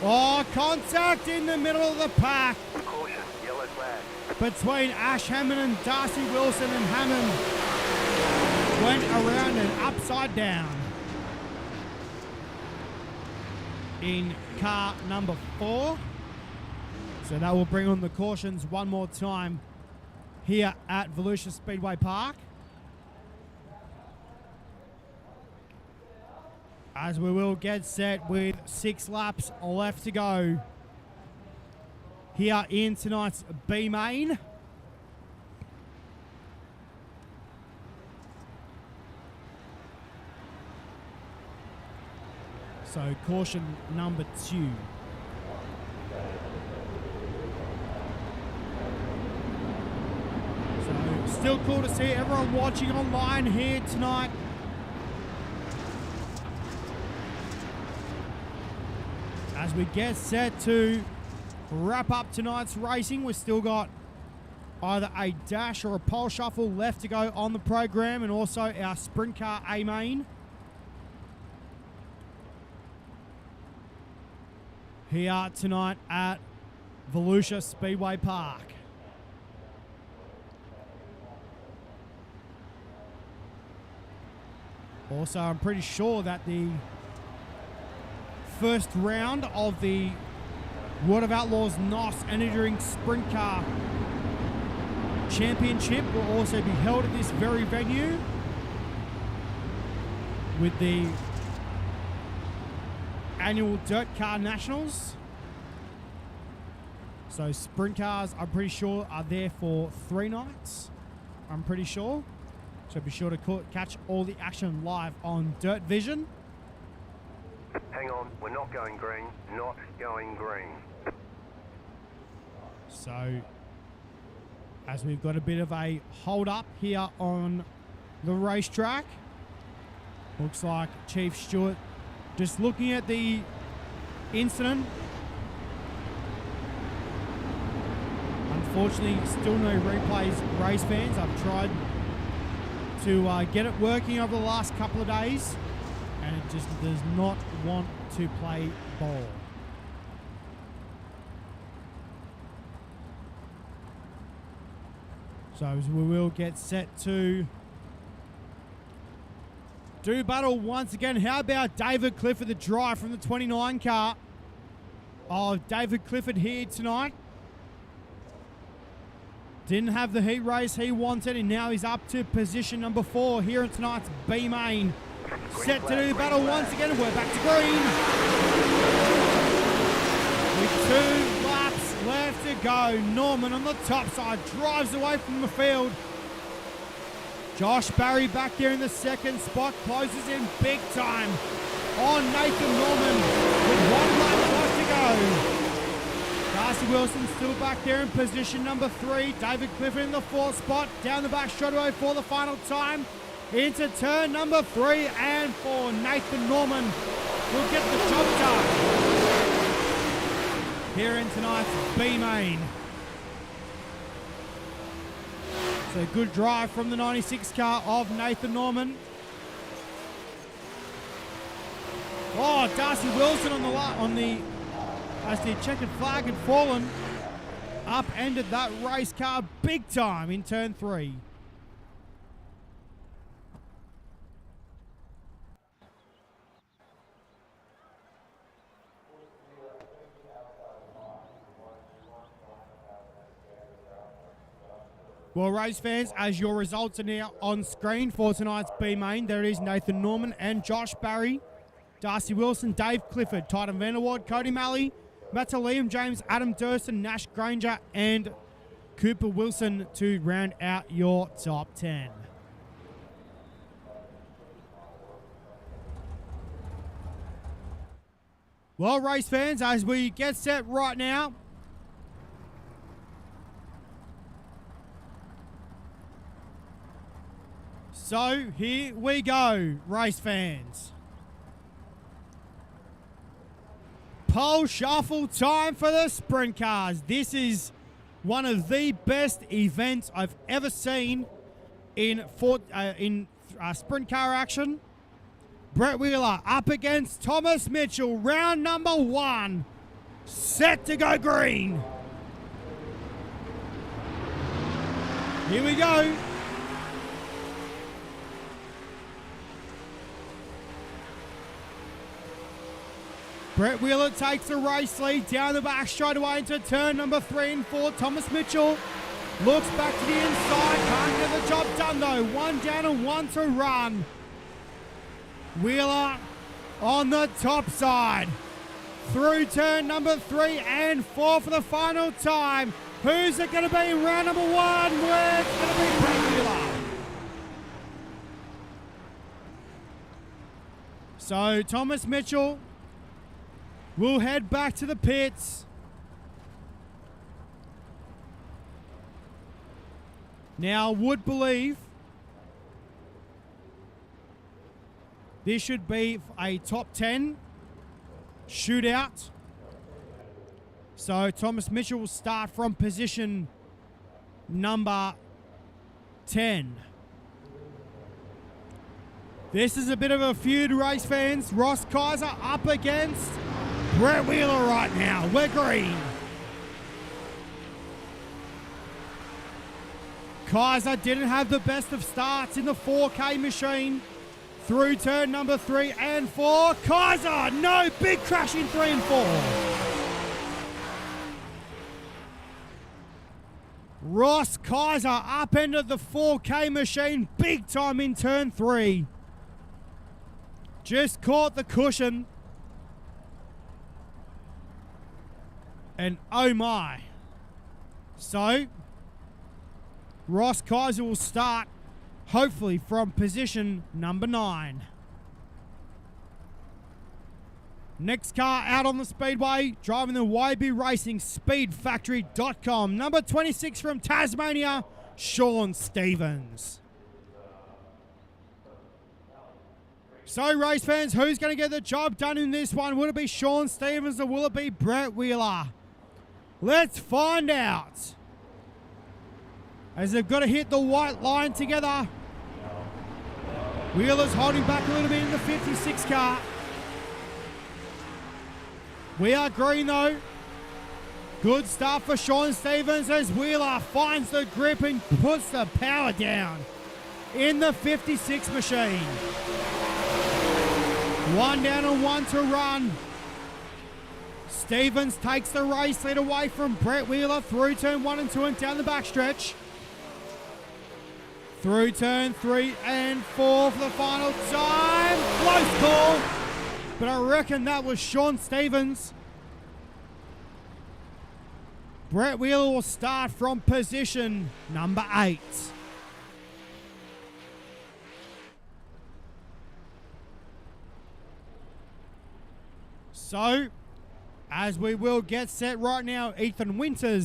Oh, contact in the middle of the pack. Caution, yellow flag. Between Ash Hammond and Darcy Wilson, and Hammond went around and upside down in car number 4. So that will bring on the cautions one more time here at VOLUSIA Speedway Park. As we will get set with 6 laps left to go here in tonight's B main. So caution number 2. So still cool to see everyone watching online here tonight. As we get set to wrap up tonight's racing, we've still got either a dash or a pole shuffle left to go on the program, and also our sprint car A main. Here tonight at VOLUSIA Speedway Park. Also, I'm pretty sure that the first round of the World of Outlaws NOS Energy Drink Sprint Car Championship will also be held at this very venue, with the annual Dirt Car Nationals. So sprint cars, I'm pretty sure, are there for 3 nights. I'm pretty sure. So be sure to catch all the action live on Dirt Vision. Hang on, we're not going green. Not going green. So, as we've got a bit of a hold up here on the racetrack, looks like Chief Stewart just looking at the incident. Unfortunately, still no replays, race fans. I've tried to get it working over the last couple of days, and it just does not want to play ball. So we will get set to do battle once again. How about David Clifford, the drive from the 29 car of David Clifford here tonight? Didn't have the heat race he wanted, and now he's up to position number 4 here in tonight's B main. Set to do battle once again, and we're back to green. With 2 laps left to go, Norman on the top side drives away from the field. Josh Barry back there in the second spot, closes in big time on Nathan Norman with 1 lap left to go. Darcy Wilson still back there in position number 3. David Clifford in the 4th spot. Down the back straightaway for the final time. Into turn number 3 and 4. Nathan Norman will get the job done here in tonight's B main. So good drive from the 96 car of Nathan Norman. Oh, Darcy Wilson on the as the checkered flag had fallen, upended that race car big time in turn 3. Well, race fans, as your results are now on screen for tonight's B main, there it is: Nathan Norman and Josh Barry, Darcy Wilson, Dave Clifford, Titan Vanderward, Cody Malley, Matt Liam James, Adam Durston, Nash Granger, and Cooper Wilson to round out your top 10. Well, race fans, as we get set right now, so here we go, race fans. Pole shuffle time for the sprint cars. This is one of the best events I've ever seen in sprint car action. Brett Wheeler up against Thomas Mitchell. Round number 1. Set to go green. Here we go. Brett Wheeler takes a race lead down the back straight away into turn number 3 and 4. Thomas Mitchell looks back to the inside. Can't get the job done though. 1 down and 1 to run. Wheeler on the top side. Through turn number 3 and 4 for the final time. Who's it going to be in round number 1? Well, it's going to be Brett Wheeler. So Thomas Mitchell we'll head back to the pits. Now, would believe this should be a top 10 shootout. So Thomas Mitchell will start from position number 10. This is a bit of a feud, race fans. Ross Kaiser up against Brett Wheeler right now. We're green. Kaiser didn't have the best of starts in the 4K machine. Through turn number 3 and 4. Kaiser, no, big crash in 3 and 4. Ross Kaiser upended the 4K machine big time in turn 3. Just caught the cushion. And oh my. So, Ross Kaiser will start, hopefully, from position number 9. Next car out on the speedway, driving the YB Racing Speedfactory.com. Number 26 from Tasmania, Sean Stevens. So, race fans, who's going to get the job done in this one? Will it be Sean Stevens or will it be Brett Wheeler? Let's find out. As they've got to hit the white line together. Wheeler's holding back a little bit in the 56 car. We are green though. Good start for Sean Stevens as Wheeler finds the grip and puts the power down in the 56 machine. 1 down and 1 to run. Stevens takes the race lead away from Brett Wheeler through turn 1 and 2 and down the backstretch. Through turn 3 and 4 for the final time. Close call. But I reckon that was Sean Stevens. Brett Wheeler will start from position number 8. So, as we will get set right now, Ethan Winter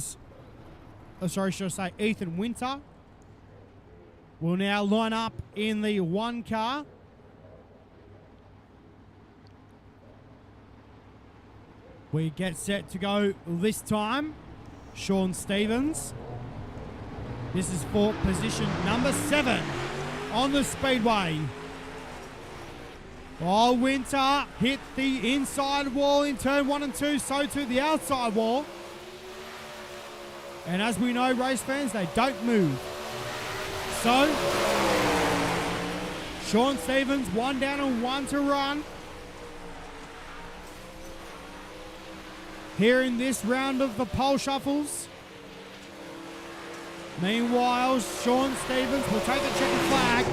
will now line up in the 1 car. We get set to go this time. Sean Stevens. This is for position number 7 on the speedway. Oh, Winter hit the inside wall in turn 1 and 2, so to the outside wall. And as we know, race fans, they don't move. So, Sean Stevens, 1 down and 1 to run. Here in this round of the pole shuffles. Meanwhile, Sean Stevens will take the checkered flag.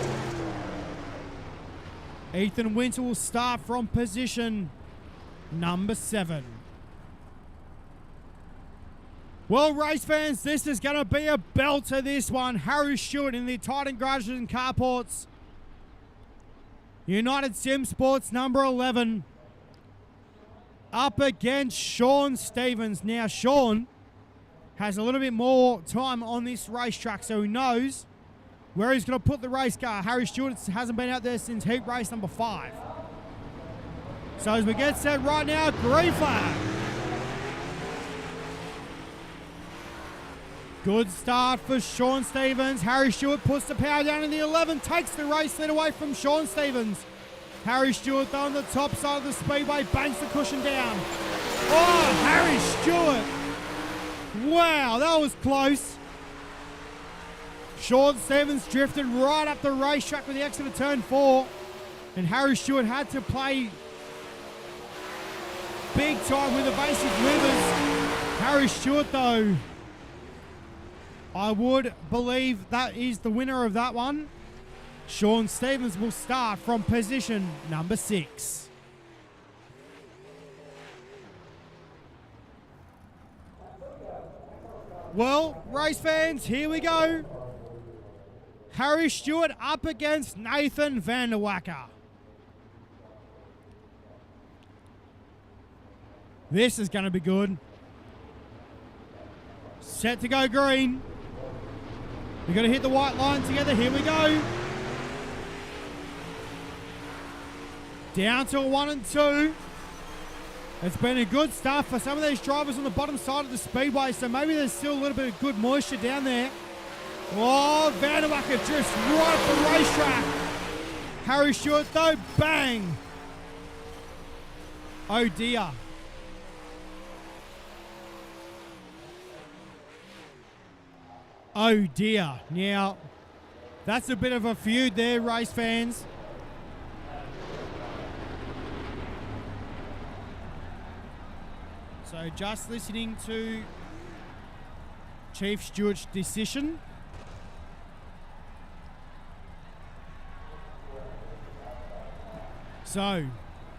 Ethan Winter will start from position number 7. Well, race fans, this is going to be a belter, this one. Harry Stewart in the Titan Garages and Carports. United Sim Sports number 11. Up against Sean Stevens. Now, Sean has a little bit more time on this racetrack, so he knows where he's going to put the race car. Harry Stewart hasn't been out there since heat race number 5. So as we get set right now, green flag. Good start for Sean Stevens. Harry Stewart puts the power down in the 11, takes the race lead away from Sean Stevens. Harry Stewart, though, on the top side of the speedway, bangs the cushion down. Oh, Harry Stewart. Wow, that was close. Sean Stevens drifted right up the racetrack with the exit of turn 4. And Harry Stewart had to play big time with the basic livers. Harry Stewart, though, I would believe that is the winner of that one. Sean Stevens will start from position number 6. Well, race fans, here we go. Harry Stewart up against Nathan Van der Wacker. This is going to be good. Set to go green. We're going to hit the white line together. Here we go. Down to a 1 and 2. It's been a good start for some of these drivers on the bottom side of the speedway, so maybe there's still a little bit of good moisture down there. Oh, Van der Wacker drifts right up the racetrack. Harry Stewart, though, bang. Oh, dear. Oh, dear. Now, that's a bit of a feud there, race fans. So just listening to Chief Stewart's decision. So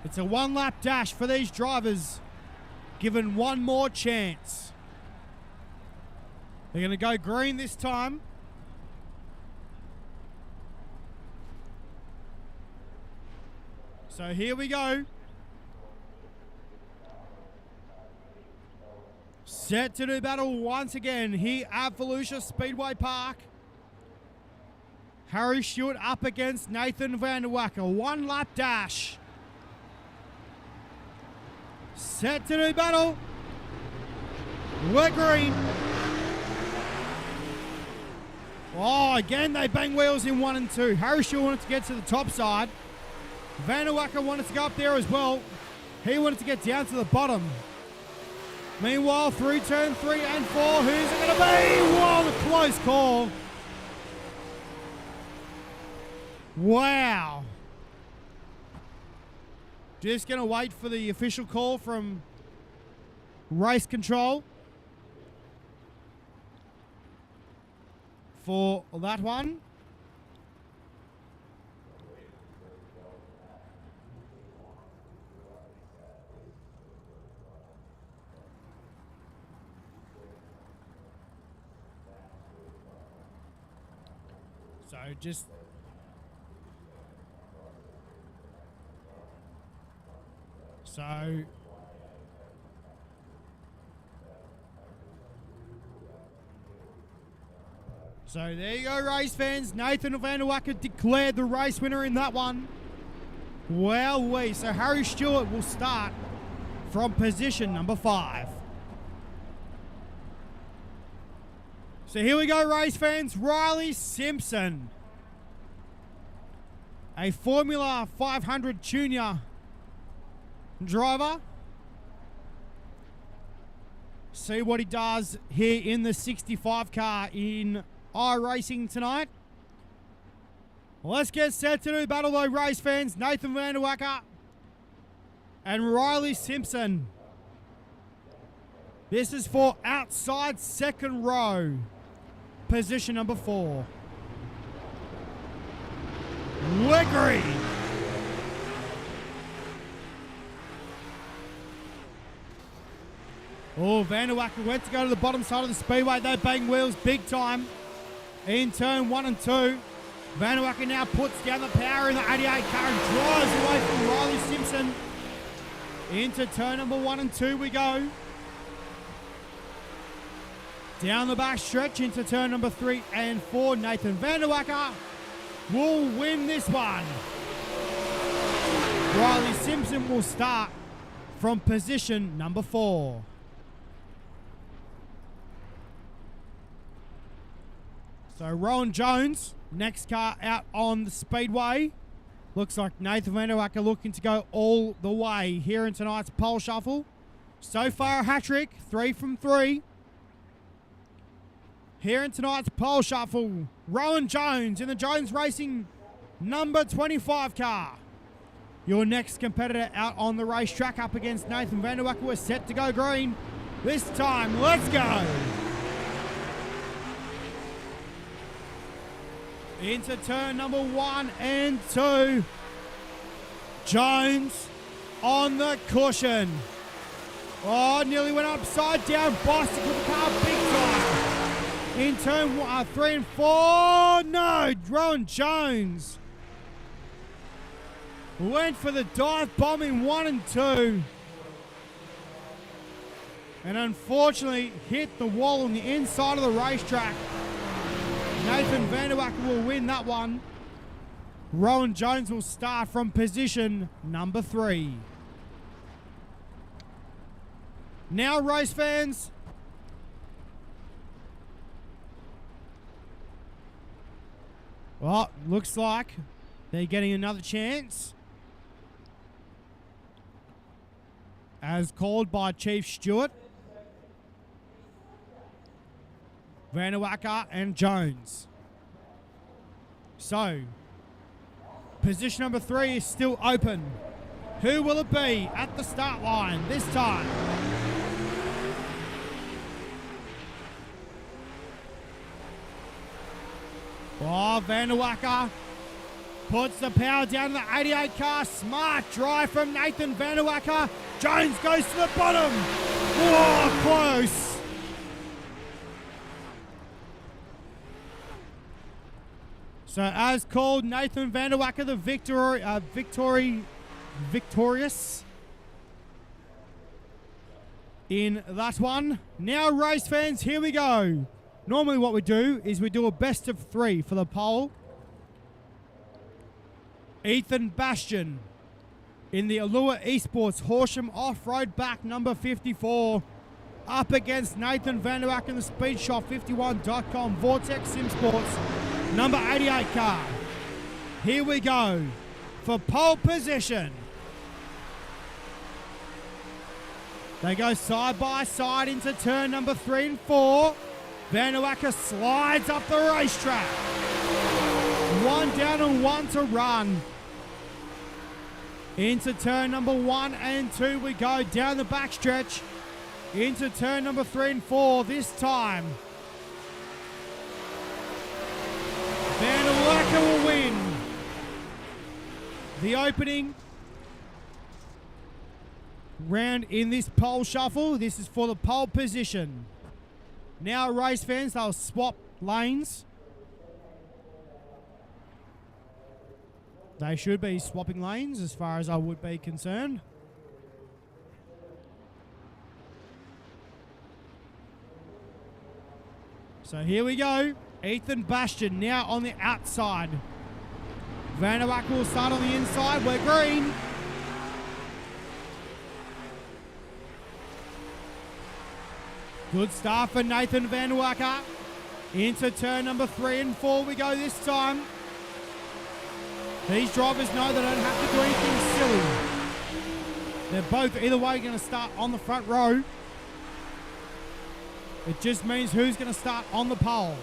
it's a 1-lap dash for these drivers given one more chance. They're going to go green this time. So here we go. Set to do battle once again here at VOLUSIA Speedway Park. Harry Stewart up against Nathan Van der Wacker. One lap dash. Set to do battle. We're green. Oh, again they bang wheels in 1 and 2. Harry Stewart wanted to get to the top side. Van der Wacker wanted to go up there as well. He wanted to get down to the bottom. Meanwhile, through turn 3 and 4, who's it going to be? Whoa, a close call. Wow. Just going to wait for the official call from race control for that one. So there you go, race fans. Nathan Van der Wacker declared the race winner in that one. Well, so Harry Stewart will start from position number 5. So here we go, race fans. Riley Simpson, a Formula 500 Junior driver. See what he does here in the 65 car in iRacing tonight. Let's get set to do battle though, race fans. Nathan Van der Wacker and Riley Simpson. This is for outside second row, position number 4. We're green. Oh, Van der Wacker went to go to the bottom side of the speedway. They bang wheels big time in turn 1 and 2. Van der Wacker now puts down the power in the 88 car and drives away from Riley Simpson. Into turn number 1 and 2 we go. Down the back stretch into turn number 3 and 4. Nathan Van der Wacker will win this one. Riley Simpson will start from position number 4. So Rowan Jones, next car out on the speedway. Looks like Nathan Van der Wacker looking to go all the way here in tonight's pole shuffle. So far a hat-trick, 3 from 3. Here in tonight's pole shuffle, Rowan Jones in the Jones Racing number 25 car. Your next competitor out on the racetrack up against Nathan Van der Wacker. We're set to go green. This time, let's go. Into turn number 1 and 2. Jones on the cushion. Oh, nearly went upside down. Bicycle the car big time. In turn 3 and 4. No, Rowan Jones went for the dive bomb in 1 and 2. And unfortunately hit the wall on the inside of the racetrack. Nathan Van der Wacker will win that one. Rowan Jones will start from position number 3. Now, race fans, well, looks like they're getting another chance. As called by Chief Stewart. Van der Wacker and Jones. So, position number 3 is still open. Who will it be at the start line this time? Oh, Van der Wacker puts the power down to the 88 car. Smart drive from Nathan Van der Wacker. Jones goes to the bottom. Oh, close. So as called, Nathan Vanderwacker, the victorious in that one. Now, race fans, here we go. Normally what we do is we do a best of 3 for the pole. Ethan Bastian in the Allure Esports Horsham Off-Road Back number 54 up against Nathan Vanderwacker in the SpeedShop51.com Vortex Sim Sports number 88 car. Here we go for pole position. They go side by side into turn number 3 and 4. Vanderwacker slides up the racetrack. 1 down and 1 to run. Into turn number 1 and 2 we go down the backstretch. Into turn number 3 and 4 this time. Vanderwacker will win the opening round in this pole shuffle. This is for the pole position. Now, race fans, they'll swap lanes. They should be swapping lanes as far as I would be concerned. So here we go. Ethan Bastian now on the outside. Vanderwacker will start on the inside. We're green. Good start for Nathan Vanderwacker. Into turn number 3 and 4 we go this time. These drivers know they don't have to do anything silly. They're both either way going to start on the front row. It just means who's going to start on the pole.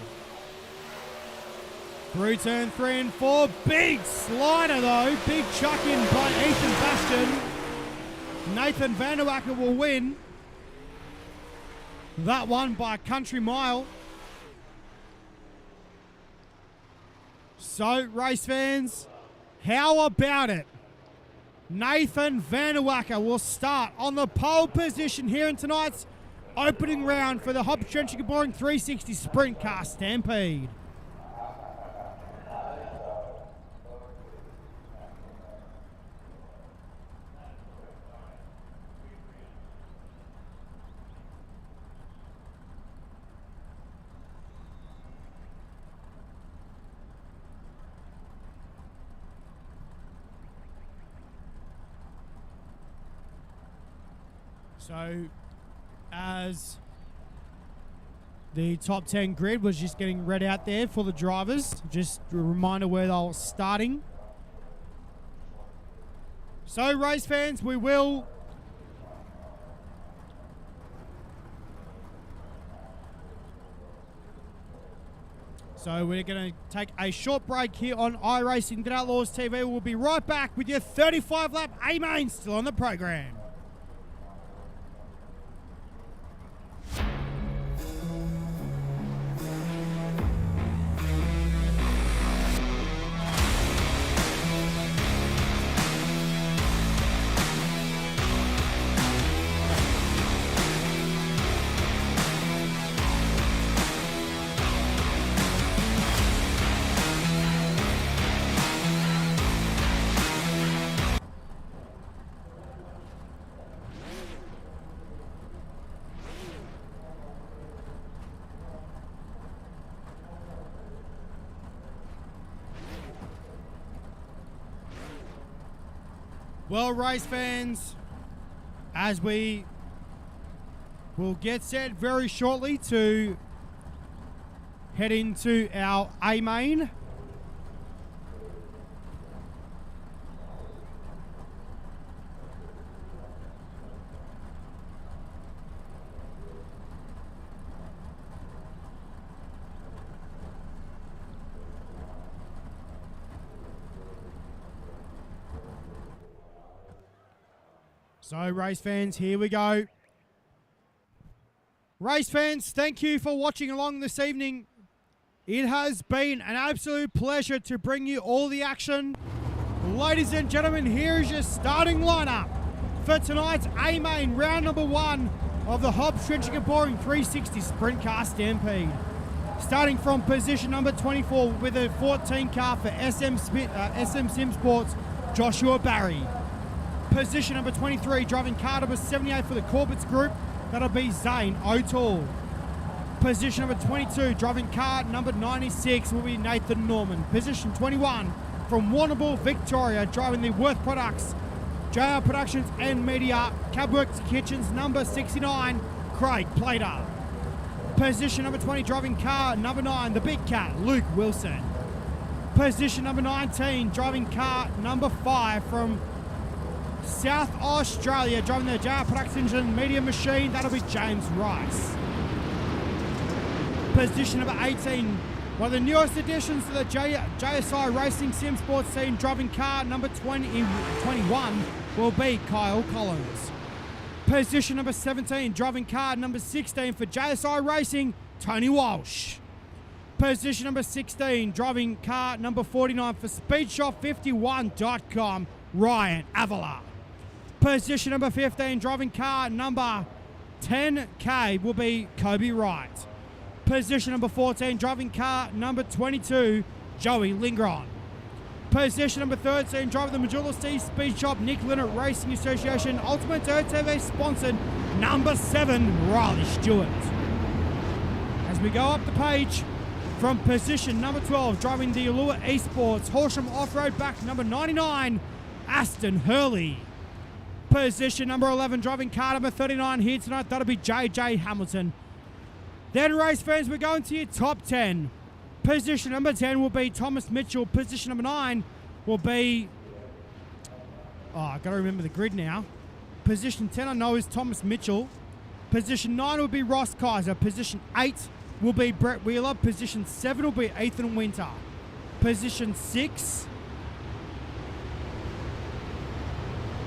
Through turn 3 and 4. Big slider though. Big chuck in by Ethan Bastian. Nathan Vanderwacker will win that one by a country mile. So, race fans, how about it? Nathan Vanderwacker will start on the pole position here in tonight's opening round for the Hobbs Trenching and Boring 360 Sprint Car Stampede. So, as the top 10 grid was just getting read out there for the drivers, just a reminder where they're starting. So, race fans, we will So we're going to take a short break here on iRacing Grid Outlaws TV. We'll be right back with your 35-lap A-Main still on the program. Well, race fans, as we will get set very shortly to head into our A-Main. So, race fans, here we go. Race fans, thank you for watching along this evening. It has been an absolute pleasure to bring you all the action. Ladies and gentlemen, here is your starting lineup for tonight's A-Main round number 1 of the Hobbs Trenching and Boring 360 Sprint Car Stampede. Starting from position number 24 with a 14 car for SM Sim Sports, Joshua Barry. Position number 23, driving car number 78 for the Corbett's Group, that'll be Zane O'Toole. Position number 22, driving car number 96 will be Nathan Norman. Position 21, from Warrnambool, Victoria, driving the Worth Products, JR Productions and Media, Cabworks Kitchens number 69, Craig Plater. Position number 20, driving car number 9, the Big Cat, Luke Wilson. Position number 19, driving car number 5 from South Australia, driving the JR Productions and Media Machine, that'll be James Rice. Position number 18, one of the newest additions to the JSI Racing Sim Sports team, driving car number 21 will be Kyle Collins. Position number 17, driving car number 16 for JSI Racing, Tony Walsh. Position number 16, driving car number 49 for SpeedShop51.com, Ryan Avila. Position number 15, driving car number 10K will be Kobe Wright. Position number 14, driving car number 22, Joey Lingron. Position number 13, driving the Majula C Speed Shop Nick Leonard Racing Association Ultimate Dirt TV sponsored, number 7, Riley Stewart. As we go up the page, from position number 12, driving the Allure Esports Horsham Off-Road back number 99, Aston Hurley. Position number 11, driving car number 39 here tonight, that'll be JJ Hamilton. Then, race fans, we're going to your top 10. Position number 10 will be Thomas Mitchell. Position number 9 will be... Oh, I've got to remember the grid now. Position 10 I know is Thomas Mitchell. Position 9 will be Ross Kaiser. Position 8 will be Brett Wheeler. Position 7 will be Ethan Winter. Position 6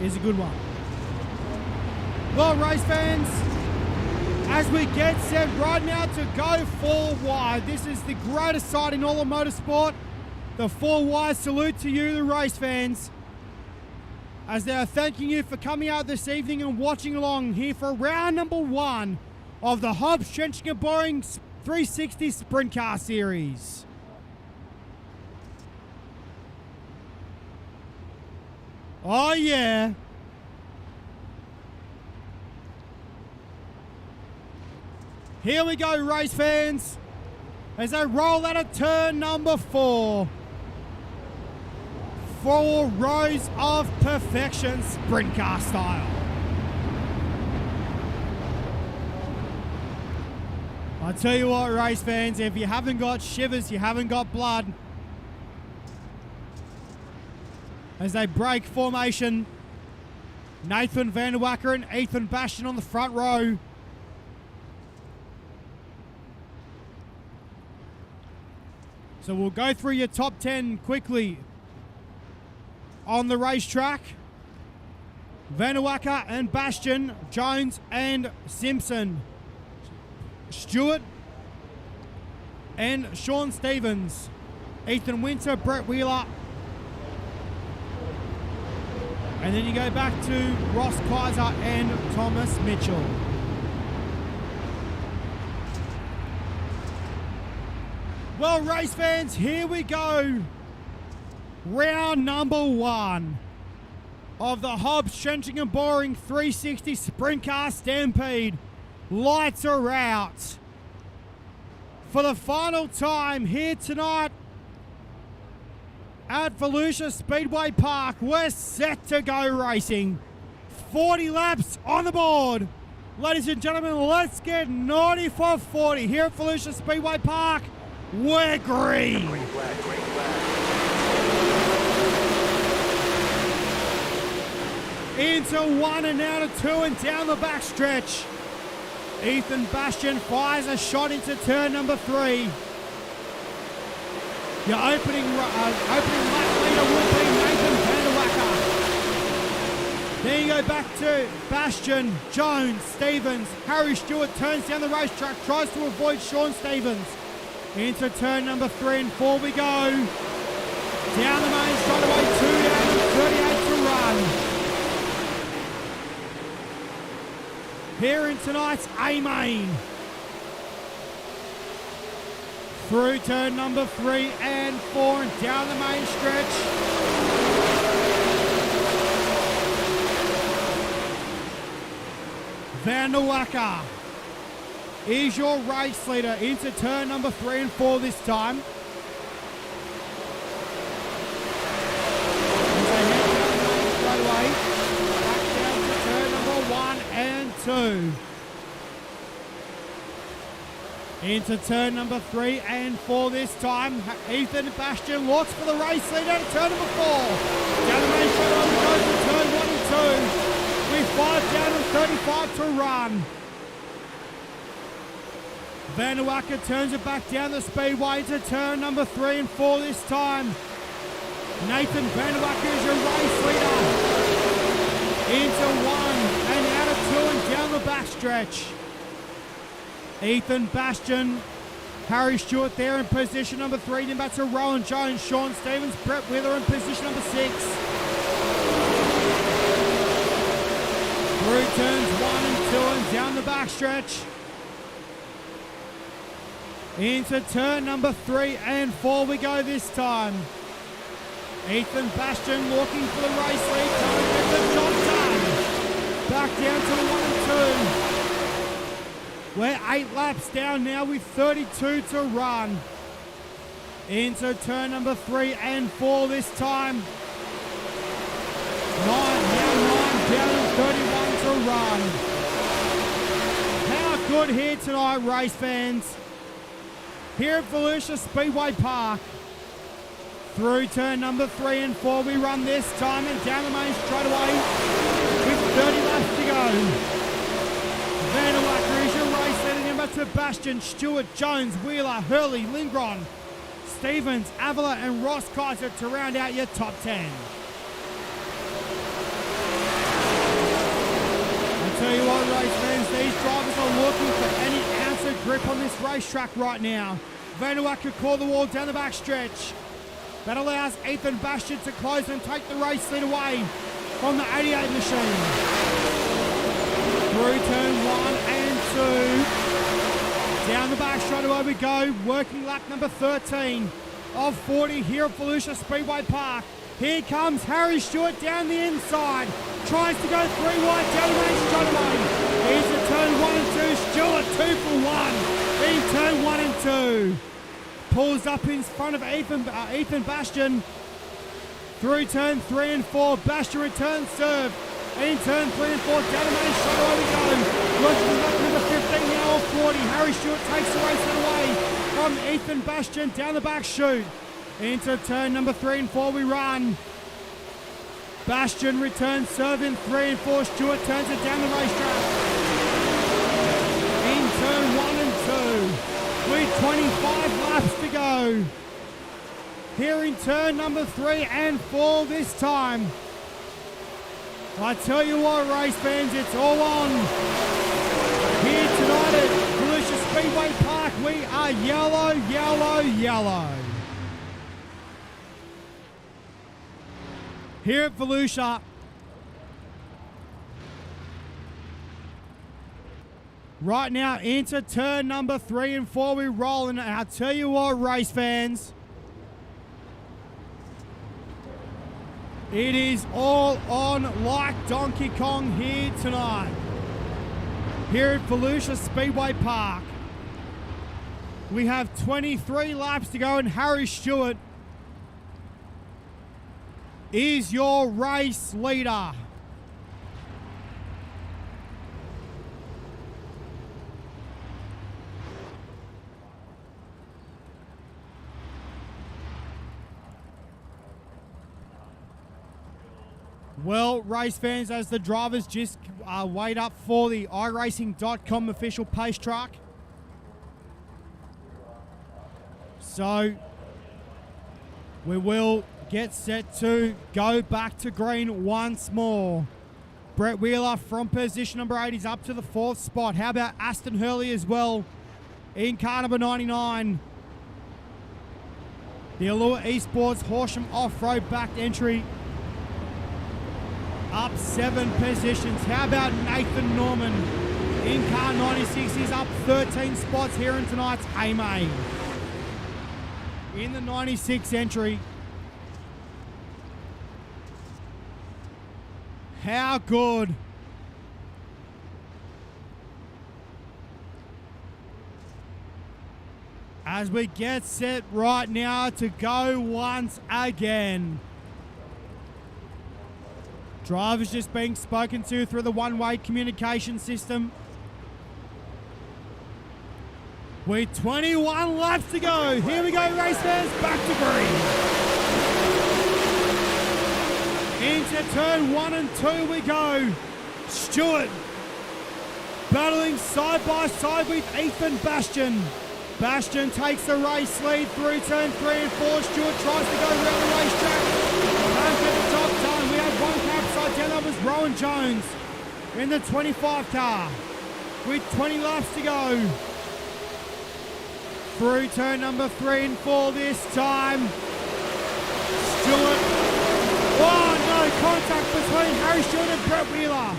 is a good one. Well, race fans, as we get set right now to go 4 wide, this is the greatest sight in all of motorsport. The 4 wide salute to you, the race fans, as they are thanking you for coming out this evening and watching along here for round number 1 of the Hobbs Trenching and Boring 360 Sprint Car Series. Oh yeah. Here we go, race fans, as they roll out of turn number 4. 4 rows of perfection, sprint car style. I tell you what, race fans, if you haven't got shivers, you haven't got blood. As they break formation, Nathan Vanderwacker and Ethan Bastian on the front row. So we'll go through your top 10 quickly on the racetrack. Vanderwacker and Bastian, Jones and Simpson, Stewart and Sean Stevens, Ethan Winter, Brett Wheeler. And then you go back to Ross Kaiser and Thomas Mitchell. Well, race fans, here we go. Round number 1 of the Hobbs Trenching and Boring 360 Sprint Car Stampede. Lights are out. For the final time here tonight at Volusia Speedway Park, we're set to go racing. 40 laps on the board. Ladies and gentlemen, let's get 90 for 40 here at Volusia Speedway Park. We're green. Green flag, green flag. Into 1 and out of 2 and down the back stretch. Ethan Bastian fires a shot into turn number 3. Your opening lap leader will be Nathan Vanderwacker. Then you go back to Bastian, Jones, Stevens. Harry Stewart turns down the racetrack, tries to avoid Sean Stevens. Into turn number 3 and 4 we go. Down the main straightaway, 2 down and 38 to run. here in tonight's A-Main. Through turn number 3 and 4 and down the main stretch. Van der Wacker is your race leader into turn number 3 and 4 this time. Straight away, back down to turn number 1 and 2. Into turn number 3 and 4 this time. Ethan Bastian looks for the race leader at turn number 4. Down the main straight on goes to turn 1 and 2. With 5 down and 35 to run. Van der Wacker turns it back down the speedway to turn number 3 and 4 this time. Nathan Van der Wacker is your race leader. Into 1 and out of 2 and down the backstretch. Ethan Bastian, Harry Stewart there in position number 3. Then back to Rowan Jones, Sean Stevens, Brett Wheeler in position number 6. Through turns 1 and 2 and down the backstretch. Into turn number 3 and 4 we go this time. Ethan Bastian looking for the race lead, trying to get the job done. Back down to the 1 and 2. We're 8 laps down now with 32 to run. Into turn number 3 and 4 this time. 9 down and 31 to run. How good here tonight, race fans. Here at Volusia Speedway Park. Through turn number 3 and 4 we run this time and down the main straightaway with 30 laps to go. Van der Wacker is your race leader, number Sebastian, Stewart, Jones, Wheeler, Hurley, Lindgren, Stevens, Avila and Ross Kaiser to round out your top 10. I tell you what, race fans, these drivers are looking for any ounce of grip on this racetrack right now. Van der Wacker caught the wall down the back stretch. That allows Ethan Bastian to close and take the race lead away from the 88 machine. Through turn 1 and 2. Down the back straight away we go. Working lap number 13 of 40 here at Volusia Speedway Park. Here comes Harry Stewart down the inside. Tries to go 3 wide down the main straight away. Here's the turn 1 and 2. Stewart 2 for 1 in turn 1 and 2. Pulls up in front of Ethan Bastian. Through turn 3 and 4. Bastian returns serve. In turn 3 and 4, down the main straight away we go. Working lap number 15 now of 40. Harry Stewart takes the race away from Ethan Bastian down the back chute. Into turn number 3 and 4 we run. Bastian returns serve in 3 and 4. Stewart turns it down the racetrack. In turn 1 and 2. With 25 laps to go. Here in turn number 3 and 4 this time. I tell you what, race fans, it's all on. Here tonight at Volusia Speedway Park, we are yellow, yellow, yellow. Here at Volusia, right now into turn number 3 and 4 we roll, and I tell you what, race fans, it is all on like Donkey Kong here tonight. Here at Volusia Speedway Park. We have 23 laps to go and Harry Stewart is your race leader. Well, race fans, as the drivers just wait up for the iRacing.com official pace track. So, we will get set to go back to green once more. Brett Wheeler from position number 8 is up to the 4th spot. How about Aston Hurley as well in car number 99? The Allure Esports Horsham Off-Road backed entry up 7 positions. How about Nathan Norman In car 96 is up 13 spots here in tonight's A-Main. In the 96 entry. How good. As we get set right now to go once again. Drivers just being spoken to through the one-way communication system. With 21 laps to go. Here we go, race fans, back to green. Into turn 1 and 2 we go. Stewart battling side by side with Ethan Bastian. Bastian takes the race lead through turn 3 and 4. Stewart tries to go around the racetrack. Can't get the top done. We have one car upside down. That was Rowan Jones in the 25 car with 20 laps to go. Through turn number 3 and 4 this time. Stewart. Oh no, contact between Harry Stewart and Brett Wheeler.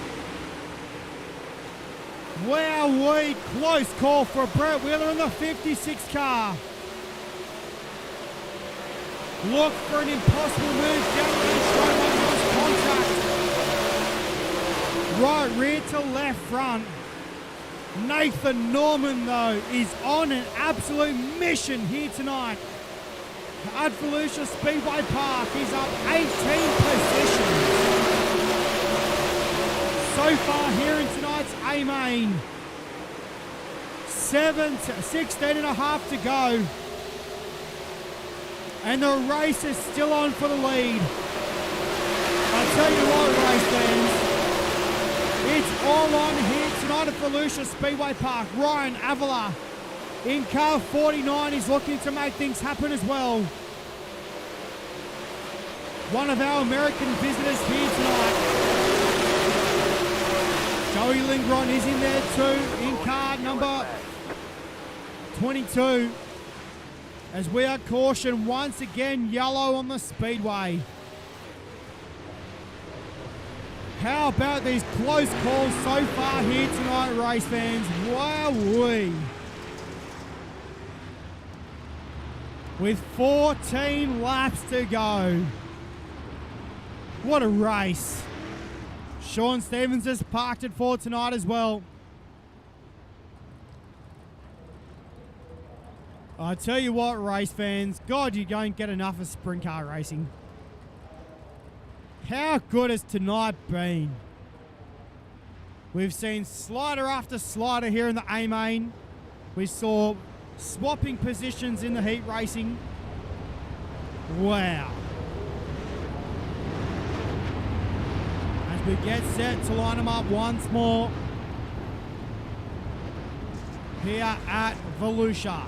Wowee, close call for Brett Wheeler in the 56 car. Look for an impossible move down the straight line. Contact. Right rear to left front. Nathan Norman, though, is on an absolute mission here tonight. At VOLUSIA Speedway Park, he's up 18 positions. So far here in tonight's A-Main. 16 and a half to go. And the race is still on for the lead. I'll tell you what, race fans, it's all on here tonight at VOLUSIA Speedway Park. Ryan Avila in car 49 is looking to make things happen as well. One of our American visitors here tonight. Joey Lindgren is in there too, in car number 22. As we are cautioned once again, yellow on the speedway. How about these close calls so far here tonight, race fans? Wowee. With 14 laps to go. What a race. Sean Stevens has parked it for tonight as well. I tell you what, race fans, God, you don't get enough of sprint car racing. How good has tonight been? We've seen slider after slider here in the A-Main. We saw swapping positions in the heat racing. Wow. As we get set to line them up once more here at VOLUSIA.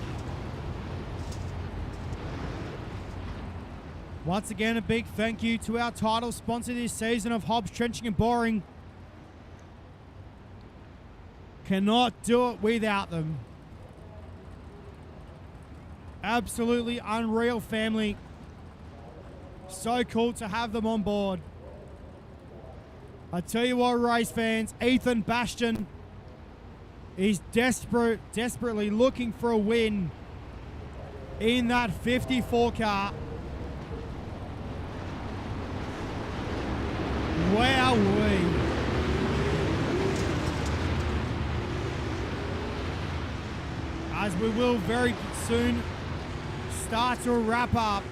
Once again, a big thank you to our title sponsor this season of Hobbs Trenching and Boring. Cannot do it without them. Absolutely unreal family. So cool to have them on board. I tell you what, race fans, Ethan Bastian is desperately looking for a win in that 54 car. Wowee. As we will very soon start to wrap up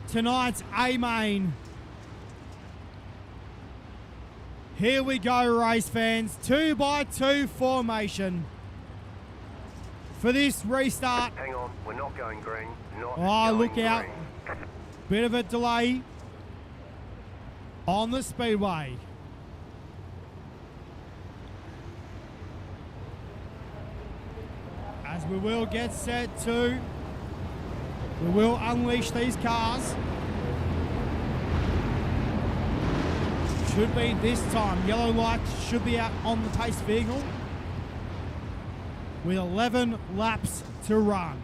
tonight's A-Main. Here we go, race fans. 2x2 formation for this restart. Hang on, we're not going green. Not Oh, going look out. green. Bit of a delay on the speedway. As we will get set to, we will unleash these cars. Should be this time. Yellow light should be out on the pace vehicle with 11 laps to run.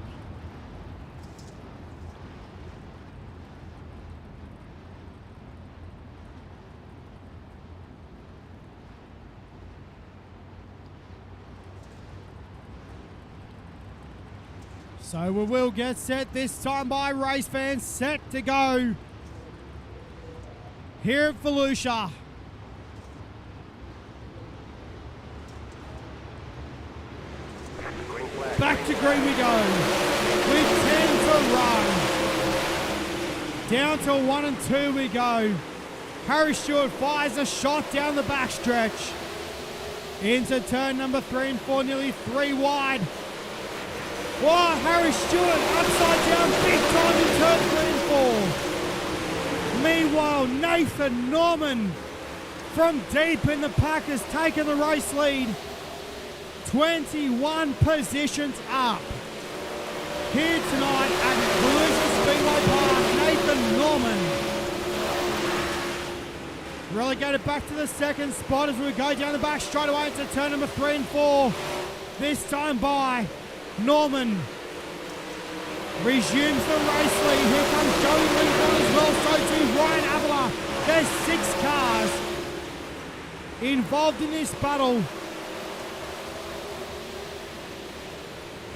So we will get set this time by race fans, set to go here at VOLUSIA. Green flag. Back to green we go with 10 to run. Down to 1 and 2 we go. Harry Stewart fires a shot down the backstretch. Into turn number 3 and 4, nearly 3 wide. Wow, Harry Stewart upside down big time in turn 3 and 4. Meanwhile, Nathan Norman from deep in the pack has taken the race lead. 21 positions up. Here tonight at VOLUSIA Speedway Park, Nathan Norman relegated back to the second spot as we go down the back straight away into turn number 3 and 4. This time by Norman. Resumes the race lead. Here comes Joey Lincoln as well, so too Ryan Avila. There's 6 cars involved in this battle.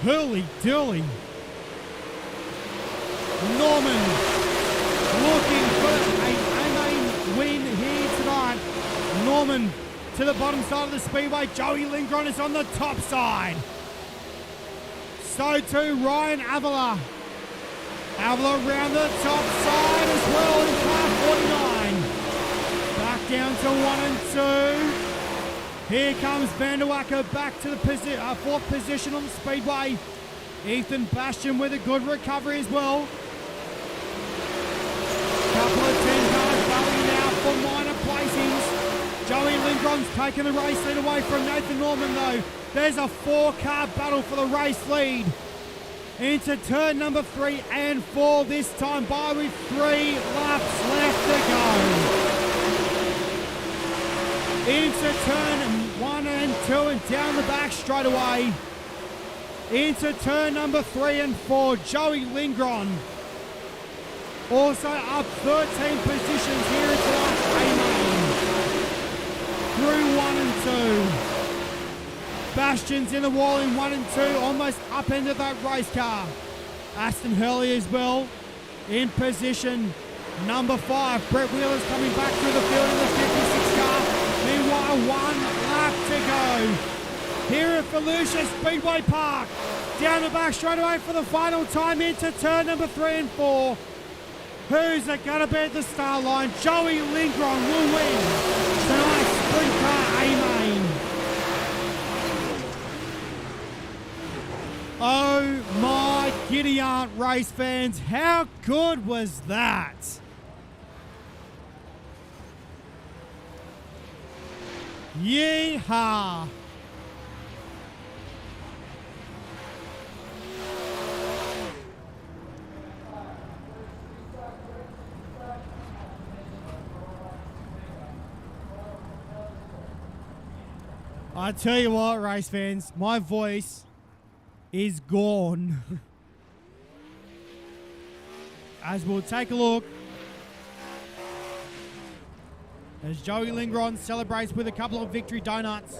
Hurley Durley. Norman looking for a main win here tonight. Norman to the bottom side of the speedway. Joey Lindgren is on the top side. So too Ryan Avila. Avila around the top side as well in car 49. Back down to 1 and 2. Here comes Vanderwacker back to the 4th position on the speedway. Ethan Bastian with a good recovery as well. Couple of 10 cars battling now for minor placings. Joey Lindgren's taking the race lead away from Nathan Norman though. There's a 4-car battle for the race lead. Into turn number 3 and 4 this time by with 3 laps left to go. Into turn 1 and 2 and down the back straight away. Into turn number 3 and 4, Joey Lindgren. Also up 13 positions here in tonight's A-main. Through 1 and 2. Bastian's in the wall in 1 and 2, almost upended that race car. Aston Hurley as well in position number 5. Brett Wheeler's coming back through the field in the 56 car. Meanwhile, 1 lap to go. Here at VOLUSIA Speedway Park. Down the back straight away for the final time into turn number 3 and 4. Who's it going to be at the start line? Joey Lindgren will win tonight's Sprint Car A-main. Oh my giddy aunt race fans, how good was that? Yeehaw! I tell you what, race fans, my voice is gone. As we'll take a look as Joey Lindgren celebrates with a couple of victory donuts.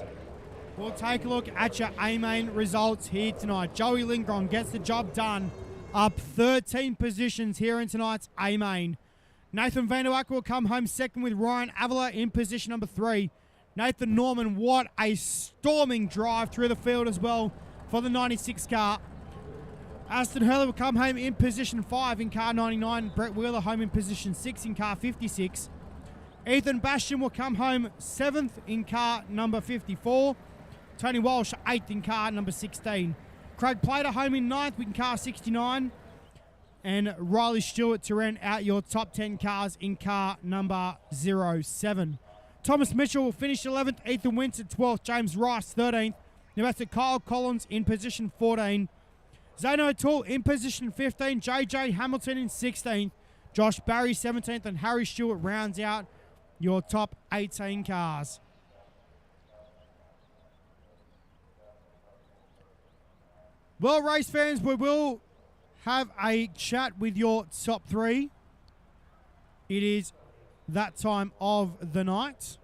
We'll take a look at your A-main results here tonight. Joey Lindgren gets the job done, up 13 positions here in tonight's A-main. Nathan Vanderwacker will come home second with Ryan Avila in position number 3. Nathan Norman, what a storming drive through the field as well for the 96 car. Aston Hurley will come home in position 5 in car 99. Brett Wheeler home in position 6 in car 56. Ethan Bastian will come home 7th in car number 54. Tony Walsh 8th in car number 16. Craig Plater home in 9th in car 69. And Riley Stewart to round out your top 10 cars in car number 07. Thomas Mitchell will finish 11th, Ethan Winter 12th, James Rice 13th. Now that's Kyle Collins in position 14. Zane O'Toole in position 15, JJ Hamilton in 16th, Josh Barry 17th, and Harry Stewart rounds out your top 18 cars. Well, race fans, we will have a chat with your top 3. It is that time of the night.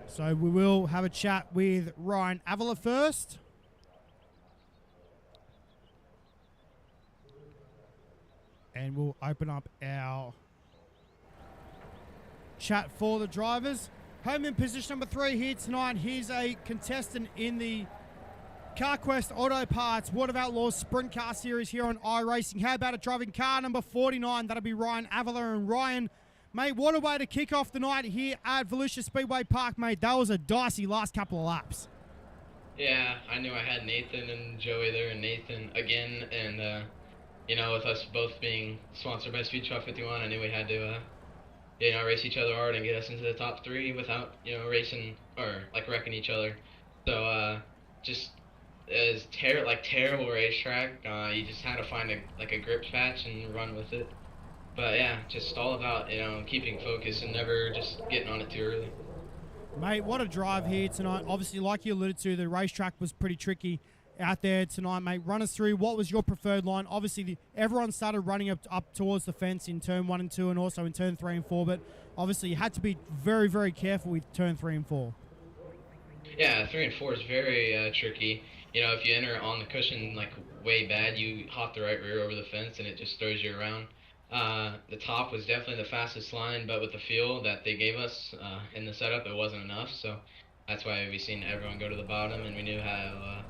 So we will have a chat with Ryan Avila first. And we'll open up our chat for the drivers. Home in position number 3 here tonight. He's a contestant in the CarQuest Auto Parts World of Outlaws Sprint Car Series here on iRacing. How about it driving car number 49? That'll be Ryan Avila. And Ryan, mate, what a way to kick off the night here at VOLUSIA Speedway Park, mate. That was a dicey last couple of laps. Yeah, I knew I had Nathan and Joey there, and Nathan again, and you know, with us both being sponsored by Speedway 51, I knew we had to you know, race each other hard and get us into the top 3 without, you know, racing or like wrecking each other. So just it was terrible racetrack. You just had to find a grip patch and run with it. But yeah, just all about, you know, keeping focus and never just getting on it too early. Mate, what a drive here tonight. Obviously, like you alluded to, the racetrack was pretty tricky out there tonight, mate. Run us through, what was your preferred line? Obviously, everyone started running up towards the fence in turn 1 and 2 and also in turn 3 and 4, but obviously you had to be very, very careful with turn 3 and 4. Yeah, 3 and 4 is very tricky. You know, if you enter on the cushion like way bad, you hop the right rear over the fence and it just throws you around. The top was definitely the fastest line, but with the fuel that they gave us in the setup, it wasn't enough. So that's why we seen everyone go to the bottom, and we knew how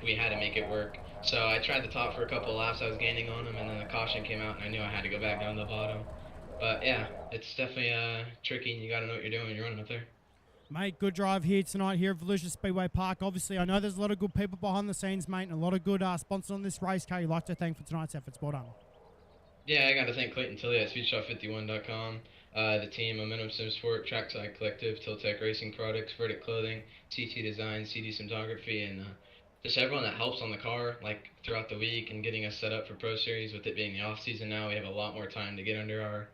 we had to make it work. So I tried the top for a couple of laps. I was gaining on them, and then the caution came out, and I knew I had to go back down the bottom. But yeah, it's definitely tricky, and you got to know what you're doing when you're running up there. Mate, good drive here tonight here at VOLUSIA Speedway Park. Obviously, I know there's a lot of good people behind the scenes, mate, and a lot of good sponsors on this race car you'd like to thank for tonight's efforts. Well done. Yeah, I got to thank Clayton Tilley at SpeedShop51.com, the team, Momentum Sim Sport, Trackside Collective, Tiltec Racing Products, Verdict Clothing, CT Design, CD Cinematography, and just everyone that helps on the car, like throughout the week and getting us set up for Pro Series. With it being the off season now, we have a lot more time to get under our,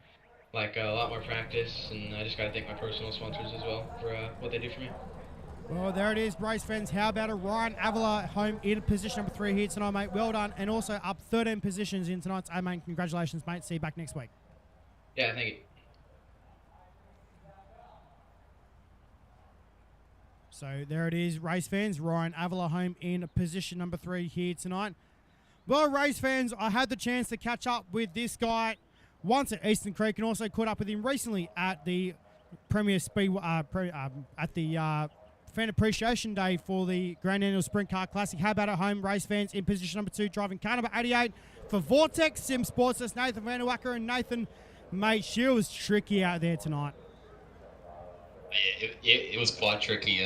a lot more practice, and I just got to thank my personal sponsors as well for what they do for me. Well, there it is, race fans. How about it? Ryan Avila home in position number 3 here tonight, mate. Well done. And also up 13 positions in tonight's A main. Congratulations, mate. See you back next week. Yeah, thank you. So there it is, race fans. Ryan Avila home in position number 3 here tonight. Well, race fans, I had the chance to catch up with this guy once at Eastern Creek and also caught up with him recently at the Premier Speedway, at the Fan Appreciation Day for the Grand Annual Sprint Car Classic. How about at home, race fans, in position number 2, driving car number 88 for Vortex Sim Sports. That's Nathan Vanderwacker, and Nathan, mate, she was tricky out there tonight. Yeah, it was quite tricky.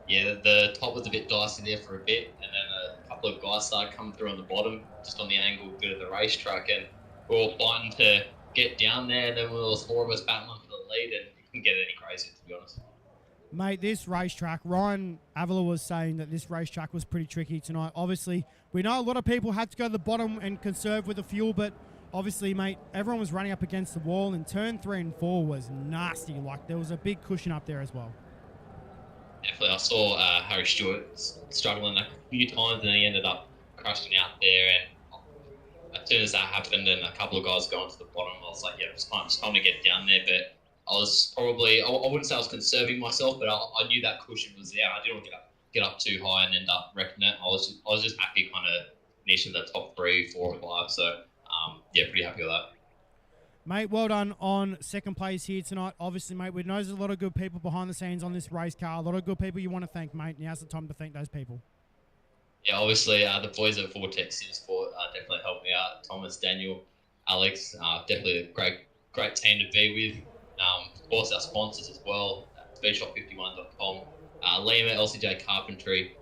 Yeah, the top was a bit dicey there for a bit, and then a couple of guys started coming through on the bottom, just on the angle bit of the racetrack, and we were fighting to get down there. Then there was 4 of us battling for the lead, and it couldn't get any crazier, to be honest. Mate, this racetrack, Ryan Avila was saying that this racetrack was pretty tricky tonight. Obviously, we know a lot of people had to go to the bottom and conserve with the fuel, but obviously, mate, everyone was running up against the wall, and turn 3 and 4 was nasty. Like, there was a big cushion up there as well. Definitely, I saw Harry Stewart struggling a few times, and he ended up crashing out there, and as soon as that happened and a couple of guys going to the bottom, I was like, yeah, it's time to get down there, but I was probably, I wouldn't say I was conserving myself, but I knew that cushion was there. I didn't want to get up too high and end up wrecking it. I was just happy kind of finishing the top 3, 4, and 5. So yeah, pretty happy with that. Mate, well done on second place here tonight. Obviously, mate, we know there's a lot of good people behind the scenes on this race car. A lot of good people you want to thank, mate. Now's the time to thank those people. Yeah, obviously the boys at Vortex Sim Sport definitely helped me out. Thomas, Daniel, Alex, definitely a great team to be with. Of course, our sponsors as well, SpeedShop51.com, Lima, LCJ Carpentry,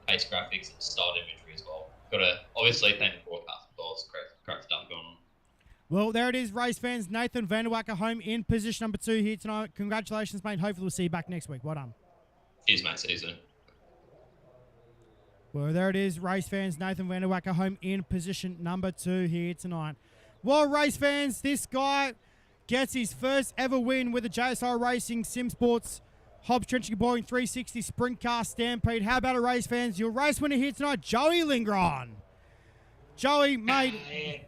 Pace Graphics, and Style Inventory as well. Got to obviously thank the broadcast as well. It's great stuff going on. Well, there it is, race fans. Nathan Vanderwacker home in position number 2 here tonight. Congratulations, mate. Hopefully we'll see you back next week. Well done. Cheers, mate. See you soon. Well, there it is, race fans. Nathan Vanderwacker home in position number 2 here tonight. Well, race fans, this guy gets his first ever win with the JSR Racing Sim Sports Hobbs Trenching Boring 360 Sprint Car Stampede. How about it, race fans? Your race winner here tonight, Joey Lingron. Joey, mate,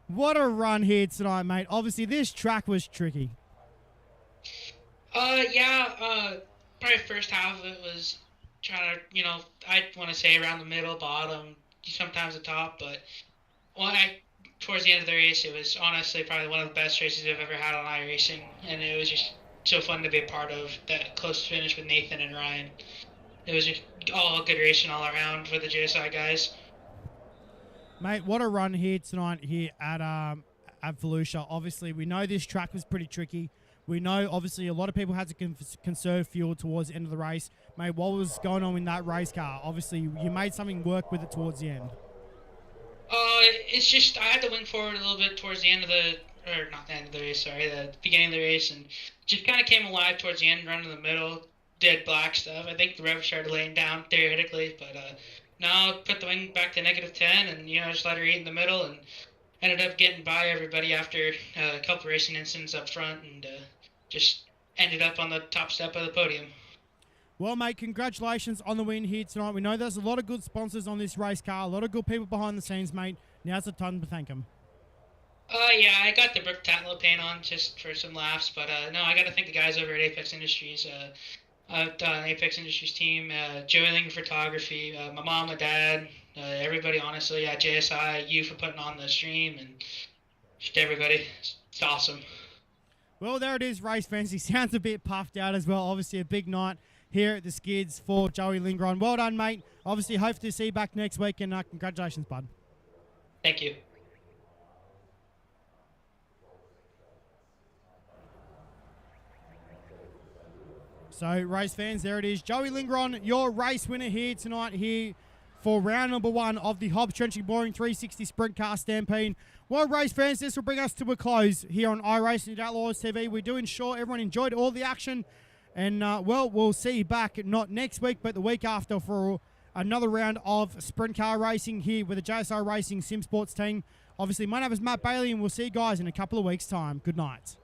what a run here tonight, mate. Obviously, this track was tricky. probably first half of it was trying to, I want to say around the middle, bottom, sometimes the top, but towards the end of the race, it was honestly probably one of the best races I've ever had on iRacing, and it was just so fun to be a part of that close finish with Nathan and Ryan. It was just all good racing all around for the JSI guys. Mate, what a run here tonight here at VOLUSIA. Obviously, we know this track was pretty tricky. We know, obviously, a lot of people had to conserve fuel towards the end of the race. Mate, what was going on in that race car? Obviously, you made something work with it towards the end. It's just I had to wing forward a little bit towards the end of the beginning of the race, and just kind of came alive towards the end, running in the middle, did black stuff. I think the rev started laying down theoretically, but now put the wing back to -10, and just let her eat in the middle, and ended up getting by everybody after a couple racing incidents up front, and just ended up on the top step of the podium. Well, mate, congratulations on the win here tonight. We know there's a lot of good sponsors on this race car, a lot of good people behind the scenes, mate. Now's the time to thank them. Yeah, I got the Brook Tatlow paint on just for some laughs, but no, I got to thank the guys over at Apex Industries. Apex Industries team, Joey Linger Photography, my mom, my dad, everybody, honestly, JSI, you for putting on the stream, and just everybody. It's awesome. Well, there it is, race fans. He sounds a bit puffed out as well. Obviously, a big night here at the Skids for Joey Lingron. Well done, mate. Obviously, hope to see you back next week, and congratulations, bud. Thank you. So, race fans, there it is. Joey Lingron, your race winner here tonight here for round number 1 of the Hobbs Trenching Boring 360 Sprint Car Stampede. Well, race fans, this will bring us to a close here on iRacing at Outlaws TV. We do ensure everyone enjoyed all the action. And, well, we'll see you back not next week, but the week after for another round of sprint car racing here with the JSI Racing Sim Sports team. Obviously, my name is Matt Bailey, and we'll see you guys in a couple of weeks' time. Good night.